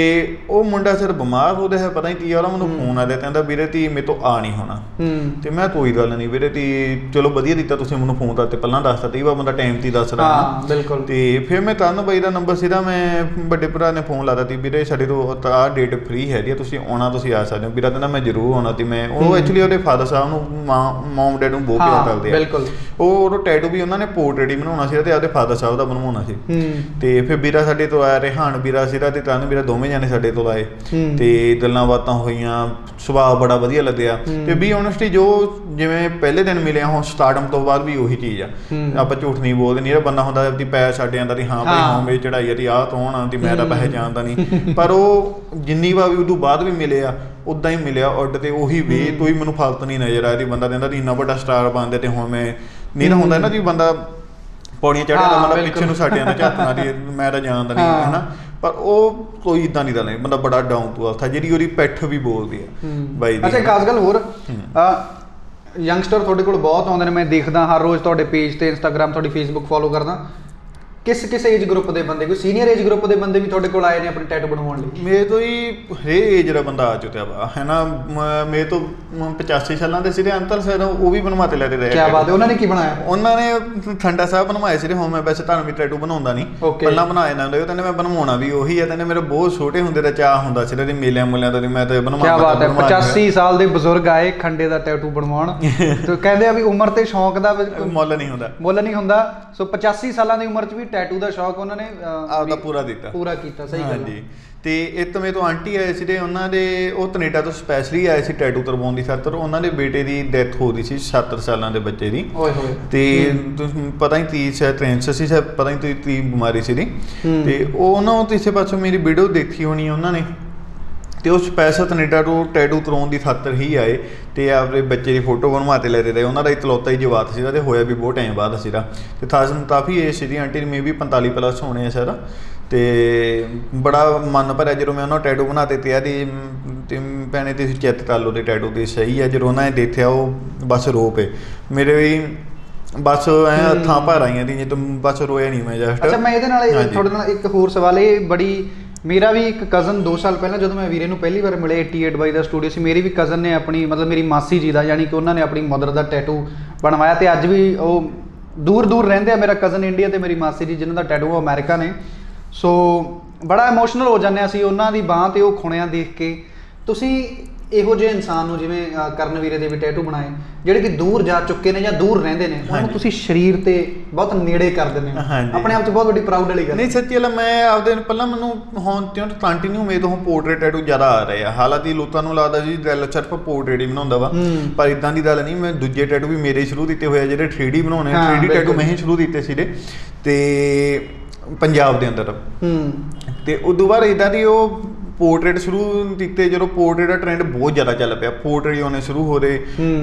ਉਹ ਮੁੰਡਾ ਸਿਰ ਬਿਮਾਰ ਹੋ ਰਿਹਾ, ਪਤਾ ਨਹੀਂ ਕੀ ਉਹਦਾ ਮੈਨੂੰ ਫੋਨ ਆ ਰਿਹਾ, ਕਹਿੰਦਾ ਵੀਰੇ ਤੀ ਮੇਰੇ ਤੋਂ ਆ ਨਹੀਂ ਹੋਣਾ। ਤੇ ਮੈਂ ਕੋਈ ਗੱਲ ਨਹੀਂ ਵੀਰੇ ਤੀ, ਚਲੋ ਵਧੀਆ ਦਿੱਤਾ ਤੁਸੀਂ ਮੈਨੂੰ ਫੋਨ ਤਾਂ ਤੇ ਪਹਿਲਾਂ ਦੱਸਤਾ ਤੀ ਬੰਦਾ ਟਾਈਮ ਤੇ ਦੱਸਦਾ ਬਿਲਕੁਲ। ਤੇ ਫਿਰ ਮੈਂ ਤਰਨ ਬਾਈ ਦਾ ਨੰਬਰ ਸੀਗਾ, ਮੈਂ ਵੱਡੇ ਭਰਾ ਨੇ ਫੋਨ ਲਾਤਾ ਤੀ ਵੀਰੇ ਸਾਡੇ ਤੋਂ ਆਹ ਡੇਟ ਫ੍ਰੀ ਹੈਗੀ ਆ, ਤੁਸੀਂ ਆਉਣਾ, ਤੁਸੀਂ ਆ ਸਕਦੇ ਹੋ। ਵੀਰਾ ਕਹਿੰਦਾ ਮੈਂ ਜ਼ਰੂਰ ਆਉਣਾ। ਤੇ ਮੈਂ ਉਹ ਐਕਚੁਅਲੀ ਉਹਦੇ ਫਾਦਰ ਸਾਹਿਬ ਨੂੰ ਮੌਮ ਡੈਡ ਨੂੰ ਬਹੁਤ ਪਿਆਰ ਕਰਦੇ ਆ, ਬਿਲਕੁਲ। ਉਹ ਟੈਟੂ ਵੀ ਉਹਨਾਂ ਨੇ ਪੋਰਟਰੇਟ ਹੀ ਬਣਾਉਣਾ ਸੀ ਤੇ ਆਪਦੇ ਫਾਦਰ ਸਾਹਿਬ ਦਾ ਬਣਵਾਉਣਾ ਸੀ। ਤੇ ਫਿਰ ਵੀਰਾ ਸਾਡੇ ਤੋਂ ਆਇਆ, ਰਿਹਾਨ ਵੀਰਾ ਸੀਗਾ ਤੇ ਤਰਨ ਵੀਰਾ ਦੋਵੇਂ ਜਾਣੇ ਸਾਡੇ ਤੋਂ ਆਏ ਤੇ ਗੱਲਾਂ ਬਾਤਾਂ ਹੋਈਆਂ, ਸੁਭਾਅ ਬੜਾ ਵਧੀਆ ਲੱਗਿਆ। ਤੇ ਬੀ ਓਨੈਸਟਲੀ ਜੋ ਜਿਵੇਂ ਪਹਿਲੇ ਦਿਨ ਮਿਲਿਆ ਹੁਣ ਸਟਾਰਟਮ ਤੋਂ ਬਾਅਦ ਵੀ ਉਹੀ ਚੀਜ਼ ਆ, ਆਪਾਂ ਝੂਠ ਨਹੀਂ ਬੋਲਦੇ। ਨਹੀਂ ਬੰਦਾ ਹੁੰਦਾ ਆਪਦੀ ਪੈਰ ਛੱਡ ਜਾਂਦਾ ਦੀ ਹਾਂ ਭਾਈ ਹਾਂ ਮੇਰੀ ਚੜਾਈ ਆ ਦੀ ਆਹ ਕੌਣ ਆ ਦੀ ਮੈਂ ਤਾਂ ਪੈਸੇ ਜਾਣਦਾ ਨਹੀਂ, ਪਰ ਉਹ ਜਿੰਨੀ ਵਾਰ ਵੀ ਉਦੋਂ ਬਾਅਦ ਵੀ ਮਿਲਿਆ ਉਦਾਂ ਹੀ ਮਿਲਿਆ ਉੱਡ ਤੇ ਉਹੀ ਵੇ ਕੋਈ ਮੈਨੂੰ ਫਾਲਤ ਨਹੀਂ ਨਜ਼ਰ ਆਇਆ। ਬੰਦਾ ਕਹਿੰਦਾ ਇੰਨਾ ਵੱਡਾ ਸਟਾਰ ਬਣਦੇ ਤੇ ਹੁਣ ਮੈਂ ਨਹੀਂ ਨਾ ਹੁੰਦਾ ਨਾ ਜੀ ਬੰਦਾ ਪੌੜੀਆਂ ਚੜ੍ਹਿਆ ਦਾ ਮਤਲਬ ਪਿੱਛੇ ਨੂੰ ਸਾਡਿਆਂ ਦਾ ਝਾਤਣਾ ਦੀ ਮੈਂ ਤਾਂ ਜਾਣਦਾ ਨਹੀਂ ਹੈ ਨਾ, ਪਰ ਉਹ ਕੋਈ ਇੱਦਾਂ ਨਹੀਂ ਦਾ ਨਹੀਂ ਬੰਦਾ ਬੜਾ ਡਾਊਨ ਟੂ ਅਰਥ ਆ, ਜਿਹੜੀ ਉਹਦੀ ਪਿੱਠ ਵੀ ਬੋਲਦੀ ਆ ਬਾਈ ਦੀ। ਅੱਛਾ ਇੱਕ ਖਾਸ ਗੱਲ ਹੋਰ, ਯੰਗਸਟਰ ਤੁਹਾਡੇ ਕੋਲ ਬਹੁਤ ਆਉਂਦੇ ਨੇ, ਮੈਂ ਦੇਖਦਾ ਹਰ ਰੋਜ਼ ਤੁਹਾਡੇ ਪੇਜ ਤੇ ਇੰਸਟਾਗ੍ਰਾਮ ਤੁਹਾਡੀ ਫੇਸਬੁੱਕ ਫੋਲੋ ਕਰਦਾ। ਕਿਸ ਏਜ ਗਰੁੱਪ ਦੇ ਬੰਦੇ, ਕੋਈ ਸੀਨੀਅਰ ਏਜ ਗਰੁੱਪ ਦੇ ਬੰਦੇ ਵੀ ਤੁਹਾਡੇ ਕੋਲ ਆਏ ਨੇ ਆਪਣੇ ਟੈਟੂ ਬਣਵਾਉਣ ਲਈ? ਮੇਰੇ ਤੋਂ ਹੀ ਹਰੇਕ ਏਜ ਦਾ ਬੰਦਾ ਆ ਚੁੱਕਿਆ ਵਾ ਹੈ ਨਾ। ਮੇਰੇ ਤੋਂ 85 ਸਾਲਾਂ ਦੇ ਸੀਗੇ ਅੰਤਰ ਸਰ, ਉਹ ਵੀ ਬਣਵਾਤੇ ਲੈ ਰਹੇ। ਕੀ ਬਾਤ ਹੈ, ਉਹਨਾਂ ਨੇ ਕੀ ਬਣਾਇਆ? ਉਹਨਾਂ ਨੇ ਠੰਡਾ ਸਾਹਿਬ ਬਣਵਾਏ ਸੀਗੇ। ਹੁਣ ਮੈਂ ਵੈਸੇ ਤੁਹਾਨੂੰ ਵੀ ਟੈਟੂ ਬਣਾਉਂਦਾ ਨਹੀਂ, ਪਹਿਲਾਂ ਬਣਾਏ ਨਾ ਕਹਿੰਦੇ ਮੈਂ ਬਣਵਾਉਣਾ ਵੀ ਉਹੀ ਆ। ਕਹਿੰਦੇ ਮੇਰੇ ਬਹੁਤ ਛੋਟੇ ਹੁੰਦੇ ਦਾ ਚਾਅ ਹੁੰਦਾ ਸੀ ਮੇਲਿਆਂ ਮੁੱਲਿਆਂ ਦਾ, ਮੈਂ ਤਾਂ ਬਣਵਾਉਂਦਾ। ਕੀ ਬਾਤ ਹੈ, 85 ਸਾਲ ਦੇ ਬਜ਼ੁਰਗ ਆਏ ਖੰਡੇ ਦਾ ਟੈਟੂ ਬਣਵਾਉਣ। ਤੇ ਕਹਿੰਦੇ ਆ ਵੀ ਉਮਰ ਤੇ ਸ਼ੌਂਕ ਦਾ ਮੁੱਲ ਨਹੀਂ ਹੁੰਦਾ, ਮੁੱਲ ਨਹੀਂ ਹੁੰਦਾ। ਸੋ 85 ਸਾਲਾਂ ਦੀ ਉਮਰ 'ਚ ਵੀ ਟੈਟੂ ਦਾ ਸ਼ੌਂਕ ਉਹਨਾਂ ਨੇ ਆਪਦਾ ਪੂਰਾ ਕੀਤਾ। ਸਹੀ ਗੱਲ ਜੀ। ਤੇ ਇੱਕ ਮੇਰੇ ਤੋਂ ਆਂਟੀ ਆਏ ਸੀਗੇ, ਉਹਨਾਂ ਦੇ ਉਹ ਕੈਨੇਡਾ ਤੋਂ ਸਪੈਸ਼ਲੀ ਆਏ ਸੀ ਟੈਟੂ ਕਰਵਾਉਣ ਦੀ ਖਾਤਰ। ਉਹਨਾਂ ਦੇ ਬੇਟੇ ਦੀ ਡੈਥ ਹੋ ਗਈ ਸੀ 70 ਸਾਲਾਂ ਦੇ ਬੱਚੇ ਦੀ। ਤੇ ਪਤਾ ਨਹੀਂ 30 ਸ਼ਾਇਦ 63 ਸੀ, ਪਤਾ ਨਹੀਂ 30 ਬਿਮਾਰੀ ਸੀਗੀ। ਤੇ ਉਹ ਉਹਨਾਂ ਨੂੰ ਕਿਸੇ ਪਾਸੋਂ ਮੇਰੀ ਵੀਡੀਓ ਦੇਖੀ ਹੋਣੀ ਉਹਨਾਂ ਨੇ, ਤੇ ਉਹ ਸਪੈਸ਼ਲ ਕੈਨੇਡਾ ਤੋਂ ਟੈਟੂ ਕਰਵਾਉਣ ਦੀ ਖਾਤਰ ਹੀ ਆਏ ਤੇ ਆਪਣੇ ਬੱਚੇ ਦੀ ਫੋਟੋ ਬਣਵਾ ਕੇ ਲੈ ਰਹੇ। ਉਹਨਾਂ ਦਾ ਇਕਲੌਤਾ ਹੀ ਜਵਾਕ ਸੀਗਾ ਤੇ ਹੋਇਆ ਵੀ ਬਹੁਤ ਟਾਈਮ ਬਾਅਦ ਸੀਗਾ। ਤੇ ਕਾਫੀ ਏਜ ਸੀਗੀ ਆਂਟੀ ਦੀ, ਮੇ ਵੀ 45 ਪਲੱਸ ਹੋਣੇ ਆ ਸ਼ਾਇਦ। ਤੇ ਬੜਾ ਮਨ ਭਰਿਆ ਜਦੋਂ ਮੈਂ ਉਹਨਾਂ ਟੈਟੂ ਬਣਾ ਦਿੱਤੇ ਆ ਦੀ ਤੇ ਭੈਣੇ ਤੁਸੀਂ ਚੈੱਕ ਕਰ ਲਓ ਤੇ ਟੈਟੂ ਤੇ ਸਹੀ ਆ। ਜਦੋਂ ਉਹਨਾਂ ਨੇ ਦੇਖਿਆ ਉਹ ਬਸ ਰੋ ਪਏ ਮੇਰੇ ਵੀ, ਬਸ ਐ ਹੱਥਾਂ ਭਰ ਆਈਆਂ ਦੀ, ਜਦੋਂ ਬਸ ਰੋਇਆ ਨਹੀਂ ਮੈਂ ਜਸਟ। ਅੱਛਾ ਮੈਂ ਇਹਦੇ ਨਾਲ ਤੁਹਾਡੇ ਨਾਲ ਇੱਕ ਹੋਰ ਸਵਾਲ, ਇਹ ਬੜੀ ਮੇਰਾ ਵੀ ਇੱਕ ਕਜ਼ਨ 2 ਸਾਲ ਪਹਿਲਾਂ ਜਦੋਂ ਮੈਂ ਵੀਰੇ ਨੂੰ ਪਹਿਲੀ ਵਾਰ ਮਿਲੇ 88 ਬਾਈ ਦਾ ਸਟੂਡੀਓ ਸੀ, ਮੇਰੀ ਵੀ ਕਜ਼ਨ ਨੇ ਆਪਣੀ ਮਤਲਬ ਮੇਰੀ ਮਾਸੀ ਜੀ ਦਾ ਯਾਨੀ ਕਿ ਉਹਨਾਂ ਨੇ ਆਪਣੀ ਮਦਰ ਦਾ ਟੈਟੂ ਬਣਵਾਇਆ। ਤੇ ਅੱਜ ਵੀ ਉਹ ਦੂਰ ਰਹਿੰਦੇ ਆ, ਮੇਰਾ ਕਜ਼ਨ ਇੰਡੀਆ ਤੇ ਮੇਰੀ ਮਾਸੀ ਜੀ ਜਿਹਨਾਂ ਦਾ ਟੈਟੂ ਉਹ ਅਮਰੀਕਾ ਨੇ। ਸੋ ਬੜਾ ਇਮੋਸ਼ਨਲ ਹੋ ਜਾਂਦੇ ਅਸੀਂ ਉਹਨਾਂ ਦੀ ਬਾਂਹ ਤੇ ਉਹ ਖੁਣਿਆਂ ਦੇਖ ਕੇ। ਤੁਸੀਂ ਇਹੋ ਜਿਹੇ ਇਨਸਾਨ ਨੂੰ ਜਿਵੇਂ ਕਰਨ ਵੀਰੇ ਦੇ ਵੀ ਟੈਟੂ ਬਣਾਏ ਜਿਹੜੇ ਕਿ ਦੂਰ ਜਾ ਚੁੱਕੇ ਨੇ ਜਾਂ ਦੂਰ ਰਹਿੰਦੇ ਨੇ, ਉਹਨੂੰ ਤੁਸੀਂ ਸਰੀਰ ਤੇ ਬਹੁਤ ਨੇੜੇ ਕਰ ਦਿੰਦੇ ਹੋ, ਆਪਣੇ ਆਪ 'ਚ ਬਹੁਤ ਵੱਡੀ ਪ੍ਰਾਊਡ ਵਾਲੀ ਗੱਲ। ਨਹੀਂ ਸੱਚੀ ਗੱਲ, ਮੈਂ ਆਪਦੇ ਪਹਿਲਾਂ ਮੈਨੂੰ ਹੁਣ ਕੰਟੀਨਿਊ ਮੇਰੇ ਤੋਂ ਪੋਰਟਰੇਟ ਟੈਟੂ ਜ਼ਿਆਦਾ ਆ ਰਹੇ ਆ। ਹਾਲਾਂਕਿ ਲੋਕਾਂ ਨੂੰ ਲੱਗਦਾ ਜੀ ਦਿਲ ਸਿਰਫ ਪੋਰਟਰੇਟ ਹੀ ਬਣਾਉਂਦਾ ਵਾ, ਪਰ ਇਦਾਂ ਦੀ ਗੱਲ ਨਹੀਂ। ਮੈਂ ਦੂਜੇ ਟੈਟੂ ਵੀ ਮੇਰੇ ਸ਼ੁਰੂ ਕੀਤੇ ਹੋਏ ਆ, ਜਿਹੜੇ 3D ਬਣਾਉਣੇ 3D ਟੈਟੂ ਮੈਂ ਹੀ ਸ਼ੁਰੂ ਕੀਤੇ ਸੀਗੇ ਤੇ ਪੰਜਾਬ ਦੇ ਅੰਦਰ। ਤੇ ਉਦੋਂ ਬਾਅਦ ਇਦਾਂ ਦੀ ਉਹ ਪੋਰਟਰੇਟ ਸ਼ੁਰੂ ਕੀਤੇ, ਜਦੋਂ ਪੋਰਟਰੇਟ ਦਾ ਟ੍ਰੈਂਡ ਬਹੁਤ ਜ਼ਿਆਦਾ ਚੱਲ ਪਿਆ, ਪੋਰਟਰੇਟ ਆਉਣੇ ਸ਼ੁਰੂ ਹੋ ਰਹੇ,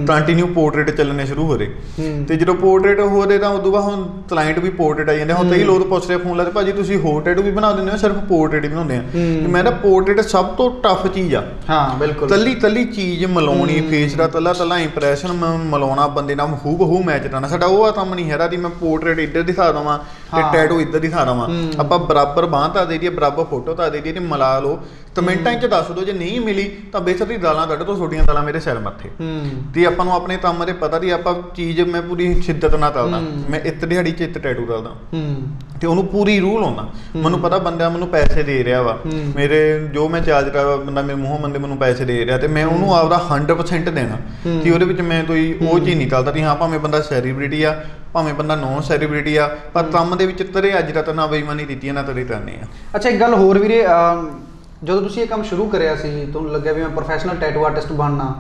ਕੰਟੀਨਿਊ ਪੋਰਟਰੇਟ ਚੱਲਣੇ ਸ਼ੁਰੂ ਹੋ ਰਹੇ। ਤੇ ਜਦੋਂ ਪੋਰਟਰੇਟ ਹੋ ਰਹੇ ਤਾਂ ਉਦੋਂ ਬਾਅਦ ਹੁਣ ਕਲਾਇੰਟ ਵੀ ਪੋਰਟਰੇਟ ਆਈ ਜਾਂਦੇ। ਹੁਣ ਕਈ ਲੋਕ ਪੁੱਛ ਰਹੇ ਫੋਨ ਲਾ ਕੇ ਭਾਜੀ ਤੁਸੀਂ ਹੋਰ ਟੈਟੂ ਵੀ ਬਣਾ ਦਿੰਦੇ ਹੋ, ਸਿਰਫ ਪੋਰਟਰੇਟ ਹੀ ਬਣਾਉਂਦੇ ਆ? ਮੈਂ ਤਾਂ ਪੋਰਟਰੇਟ ਸਭ ਤੋਂ ਟਫ ਚੀਜ਼ ਆ। ਹਾਂ ਬਿਲਕੁਲ, ਤੱਲੀ ਚੀਜ਼ ਮਿਲਾਉਣੀ, ਫੇਸ ਦਾ ਤੱਲਾ ਇੰਪ੍ਰੈਸ਼ਨ ਮਿਲਾਉਣਾ ਬੰਦੇ ਨਾਲ ਹੂ ਬਹੂ ਮੈਚ ਕਰਨਾ, ਸਾਡਾ ਉਹ ਕੰਮ ਨਹੀਂ ਹੈਗਾ। ਮੈਂ ਪੋਰਟਰੇਟ ਇੱਧਰ ਦਿਖਾ ਦੇਵਾਂ ਤੇ ਟੈਟੂ ਇੱਧਰ ਦਿਖਾ ਦੇਵਾਂ, ਆਪਾਂ ਬਰਾਬਰ ਬਾਂਹ ਤਾਂ ਦੇ ਦਈਏ, ਬਰਾਬਰ ਫੋਟੋ ਤਾਂ ਦੇ ਦਈਏ ਤੇ ਮਿਲਾ ਲਓ। ਕਮੈਂਟਾਂ 'ਚ ਦੱਸ ਦਿਓ, ਜੇ ਨਹੀਂ ਮਿਲੀ ਤਾਂ ਬੇਸ਼ੱਕ ਦੀ ਦਾਲਾਂ ਕੱਢ ਦੋ, ਛੋਟੀਆਂ ਦਾਲਾਂ ਮੇਰੇ ਸਿਰ ਮੱਥੇ। ਤੇ ਆਪਾਂ ਨੂੰ ਆਪਣੇ ਕੰਮ ਦੇ ਪਤਾ ਦੀ ਆਪਾਂ ਚੀਜ਼ ਮੈਂ ਪੂਰੀ ਸ਼ਿੱਦਤ ਨਾਲ ਕਰਦਾ। ਮੈਂ ਇੱਕ ਦਿਹਾੜੀ 'ਚ ਇੱਕ ਟੈਟੂ ਕਰਦਾ ਤੇ ਉਹਨੂੰ ਪੂਰੀ ਰੂਹ ਲਾਉਂਦਾ। ਮੈਨੂੰ ਪਤਾ ਬੰਦਾ ਮੈਨੂੰ ਪੈਸੇ ਦੇ ਰਿਹਾ ਵਾ, ਮੇਰੇ ਜੋ ਮੈਂ ਚਾਰਜ ਕਰ ਬੰਦਾ ਮੇਰੇ ਮੂੰਹੋਂ ਬੰਦੇ ਮੈਨੂੰ ਪੈਸੇ ਦੇ ਰਿਹਾ ਤੇ ਮੈਂ ਉਹਨੂੰ ਆਪਦਾ 100% ਦੇਣਾ ਕਿ ਉਹਦੇ ਵਿੱਚ ਮੈਂ ਕੋਈ ਉਹ ਚੀਜ਼ ਨਹੀਂ ਕਰਦਾ ਕਿ ਹਾਂ ਭਾਵੇਂ ਬੰਦਾ ਸੈਲੀਬ੍ਰਿਟੀ ਆ, ਭਾਵੇਂ ਬੰਦਾ ਨੌਨ ਸੈਲੀਬ੍ਰਿਟੀ ਆ, ਪਰ ਕੰਮ ਦੇ ਵਿੱਚ ਤਰੇ ਅੱਜ ਦਾ ਤਾਂ ਨਾ ਬੇਈਮਾਨੀ ਦਿੱਤੀ ਨਾ ਤਰੇ ਕਰਨੇ ਆ। ਅੱਛਾ ਇੱਕ ਗੱਲ ਹੋਰ ਵੀਰੇ, ਜਦੋਂ ਤੁਸੀਂ ਇਹ ਕੰਮ ਸ਼ੁਰੂ ਕਰਿਆ ਸੀ ਤੁਹਾਨੂੰ ਲੱਗਿਆ ਵੀ ਮੈਂ ਪ੍ਰੋਫੈਸ਼ਨਲ ਟੈਟੂ ਆਰਟਿਸਟ ਬਣਨਾ,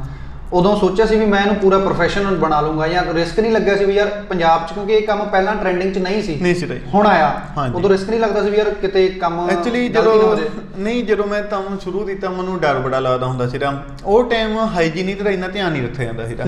ਉਦੋਂ ਸੋਚਿਆ ਸੀ ਵੀ ਮੈਂ ਇਹਨੂੰ ਪੂਰਾ ਪ੍ਰੋਫੈਸ਼ਨਲ ਬਣਾ ਲੂੰਗਾ, ਜਾਂ ਰਿਸਕ ਨਹੀਂ ਲੱਗਿਆ ਸੀ ਵੀ ਯਾਰ ਪੰਜਾਬ 'ਚ, ਕਿਉਂਕਿ ਇਹ ਕੰਮ ਪਹਿਲਾਂ ਟ੍ਰੈਂਡਿੰਗ 'ਚ ਨਹੀਂ ਸੀ ਹੁਣ ਆਇਆ, ਉਦੋਂ ਰਿਸਕ ਨਹੀਂ ਲੱਗਦਾ ਸੀ ਵੀ ਯਾਰ ਕਿਤੇ ਕੰਮ ਐਕਚੁਅਲੀ ਜਦੋਂ ਮੈਂ ਕੰਮ ਸ਼ੁਰੂ ਕੀਤਾ ਮੈਨੂੰ ਡਰ ਬੜਾ ਲੱਗਦਾ ਹੁੰਦਾ ਸੀਗਾ। ਉਹ ਟਾਈਮ ਹਾਈਜੀਨਿਕ ਦਾ ਇੰਨਾ ਧਿਆਨ ਨਹੀਂ ਰੱਖਿਆ ਜਾਂਦਾ ਸੀਗਾ।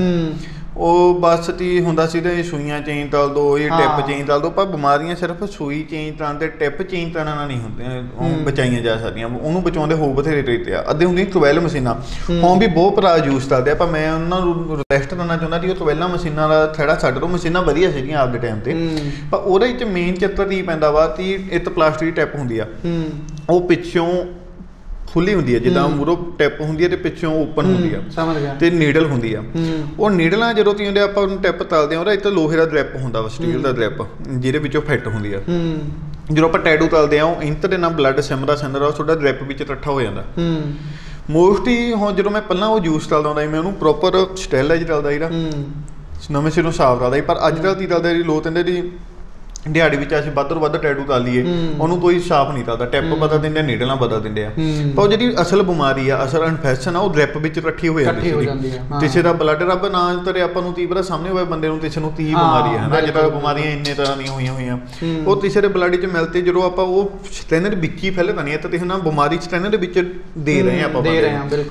ਉਹ ਬਸ ਤੀ ਹੁੰਦਾ ਸੀ ਤੇ ਸੂਈਆਂ ਚੇਂਜ ਤਲ ਦੋ, ਇਹ ਟਿਪ ਚੇਂਜ ਤਲ ਦੋ, ਪਰ ਬਿਮਾਰੀਆਂ ਸਿਰਫ ਸੂਈ ਚੇਂਜ ਤਲ ਤੇ ਟਿਪ ਚੇਂਜ ਤਲ ਨਾਲ ਨਹੀਂ ਹੁੰਦੀਆਂ, ਉਹ ਬਚਾਈਆਂ ਜਾ ਸਕਦੀਆਂ। ਉਹਨੂੰ ਬਚਾਉਂਦੇ ਹੋ ਬਥੇਰੇ ਤਰੀਕੇ ਆ। ਅੱਧੇ ਹੁੰਦੀ ਟਵੈਲ ਮਸ਼ੀਨਾਂ, ਹੁਣ ਵੀ ਬਹੁਤ ਭਰਾ ਯੂਜ਼ ਕਰਦੇ ਆ, ਪਰ ਮੈਂ ਉਹਨਾਂ ਨੂੰ ਰਿਕਵੈਸਟ ਕਰਨਾ ਚਾਹੁੰਦਾ ਕਿ ਉਹ ਟਵੈਲਾਂ ਮਸ਼ੀਨਾਂ ਦਾ ਥੋੜਾ ਛੱਡ ਦਿਓ। ਮਸ਼ੀਨਾਂ ਵਧੀਆ ਸੀਗੀਆਂ ਆਪਦੇ ਟਾਈਮ ਤੇ, ਪਰ ਉਹਦੇ ਵਿੱਚ ਮੇਨ ਚੱਕਰ ਕੀ ਪੈਂਦਾ ਵਾ ਕਿ ਇੱਕ ਪਲਾਸਟਿਕ ਦੀ ਟਿਪ ਹੁੰਦੀ ਆ, ਉਹ ਪਿੱਛੋਂ ਖੁੱਲੀ ਹੁੰਦੀ ਹੈ, ਜਿੱਦਾਂ ਮੂਹਰੋਂ ਟਿਪ ਹੁੰਦੀ ਹੈ ਤੇ ਪਿੱਛੋਂ ਓਪਨ ਹੁੰਦੀ ਆ, ਸਮਝ ਗਿਆ, ਤੇ ਨੀਡਲ ਹੁੰਦੀ ਆ। ਉਹ ਨੀਡਲਾਂ ਜਦੋਂ ਤੀ ਹੁੰਦੇ ਆਪਾਂ ਉਹਨੂੰ ਟਿਪ ਤਲਦੇ ਆ, ਉਹਦਾ ਇੱਥੇ ਲੋਹੇ ਦਾ ਡ੍ਰਿਪ ਹੁੰਦਾ ਵਾ, ਸਟੀਲ ਦਾ ਡ੍ਰਿਪ, ਜਿਹਦੇ ਵਿੱਚੋਂ ਫਿੱਟ ਹੁੰਦੀ ਆ। ਜਦੋਂ ਆਪਾਂ ਟੈਟੂ ਤਲਦੇ ਆ, ਉਹ ਇੰਤ ਦੇ ਨਾਲ ਬਲੱਡ ਸਿਮਦਾ ਉਹ ਤੁਹਾਡਾ ਡ੍ਰਿਪ ਵਿੱਚ ਇਕੱਠਾ ਹੋ ਜਾਂਦਾ। ਮੋਸਟਲੀ ਹੁਣ ਜਦੋਂ ਮੈਂ ਪਹਿਲਾਂ ਉਹ ਜੂਸ ਤਲਦਾ ਹੁੰਦਾ ਸੀ, ਮੈਂ ਉਹਨੂੰ ਪ੍ਰੋਪਰ ਸਟੈਲਾਈਜ਼ ਤਲਦਾ ਸੀਗਾ, ਨਵੇਂ ਸਿਰੋਂ ਸਾਫ਼ ਤਲਦਾ ਸੀ। ਪਰ ਅੱਜ ਕੱਲ੍ਹ ਕੀ ਤਲਦਾ ਜੀ, ਲੋਕ ਕਹਿੰਦੇ ਜੀ ਦਿਹਾੜੀ ਵਿੱਚ ਅਸੀਂ ਵੱਧ ਤੋਂ ਵੱਧ ਟੈਟੂ ਕਰ ਲਈਏ, ਉਹਨੂੰ ਕੋਈ ਸਾਫ਼ ਨਹੀਂ ਕਰਦਾ, ਟਿਪ ਬਦਲ ਦਿੰਦੇ ਆ, ਨੀਡਲਾਂ ਬਦਲ ਦਿੰਦੇ ਆ। ਪਰ ਉਹ ਜਿਹੜੀ ਅਸਲ ਬਿਮਾਰੀ ਆ, ਅਸਲ ਇਨਫੈਕਸ਼ਨ ਆ, ਉਹ ਡ੍ਰਿਪ ਵਿੱਚ ਇਕੱਠੀ ਹੋ ਜਾਂਦੀ ਹੈ। ਕਿਸੇ ਦਾ ਬਲੱਡ ਰੱਬ ਨਾ ਤਰੇ, ਆਪਾਂ ਨੂੰ ਤੀਬਰਾ ਸਾਹਮਣੇ ਹੋਏ ਬੰਦੇ ਨੂੰ ਕਿਸੇ ਨੂੰ 30 ਬਿਮਾਰੀ ਹੈ, ਅੱਜ ਕੱਲ੍ਹ ਬਿਮਾਰੀਆਂ ਇੰਨੇ ਤਰ੍ਹਾਂ ਦੀਆਂ ਹੋਈਆਂ ਉਹ ਕਿਸੇ ਦੇ ਬਲੱਡ 'ਚ ਮਿਲਦੇ, ਜਦੋਂ ਆਪਾਂ ਉਹ ਸਟੈਂਡਰਡ ਵਿੱਚ ਹੀ ਫੈਲੇ ਤਾਂ ਨਹੀਂ ਤਾਂ ਨਾ ਬਿਮਾਰੀ ਸਟੈਂਡਰਡ ਦੇ ਵਿੱਚ ਦੇ ਰਹੇ ਆ ਆਪਾਂ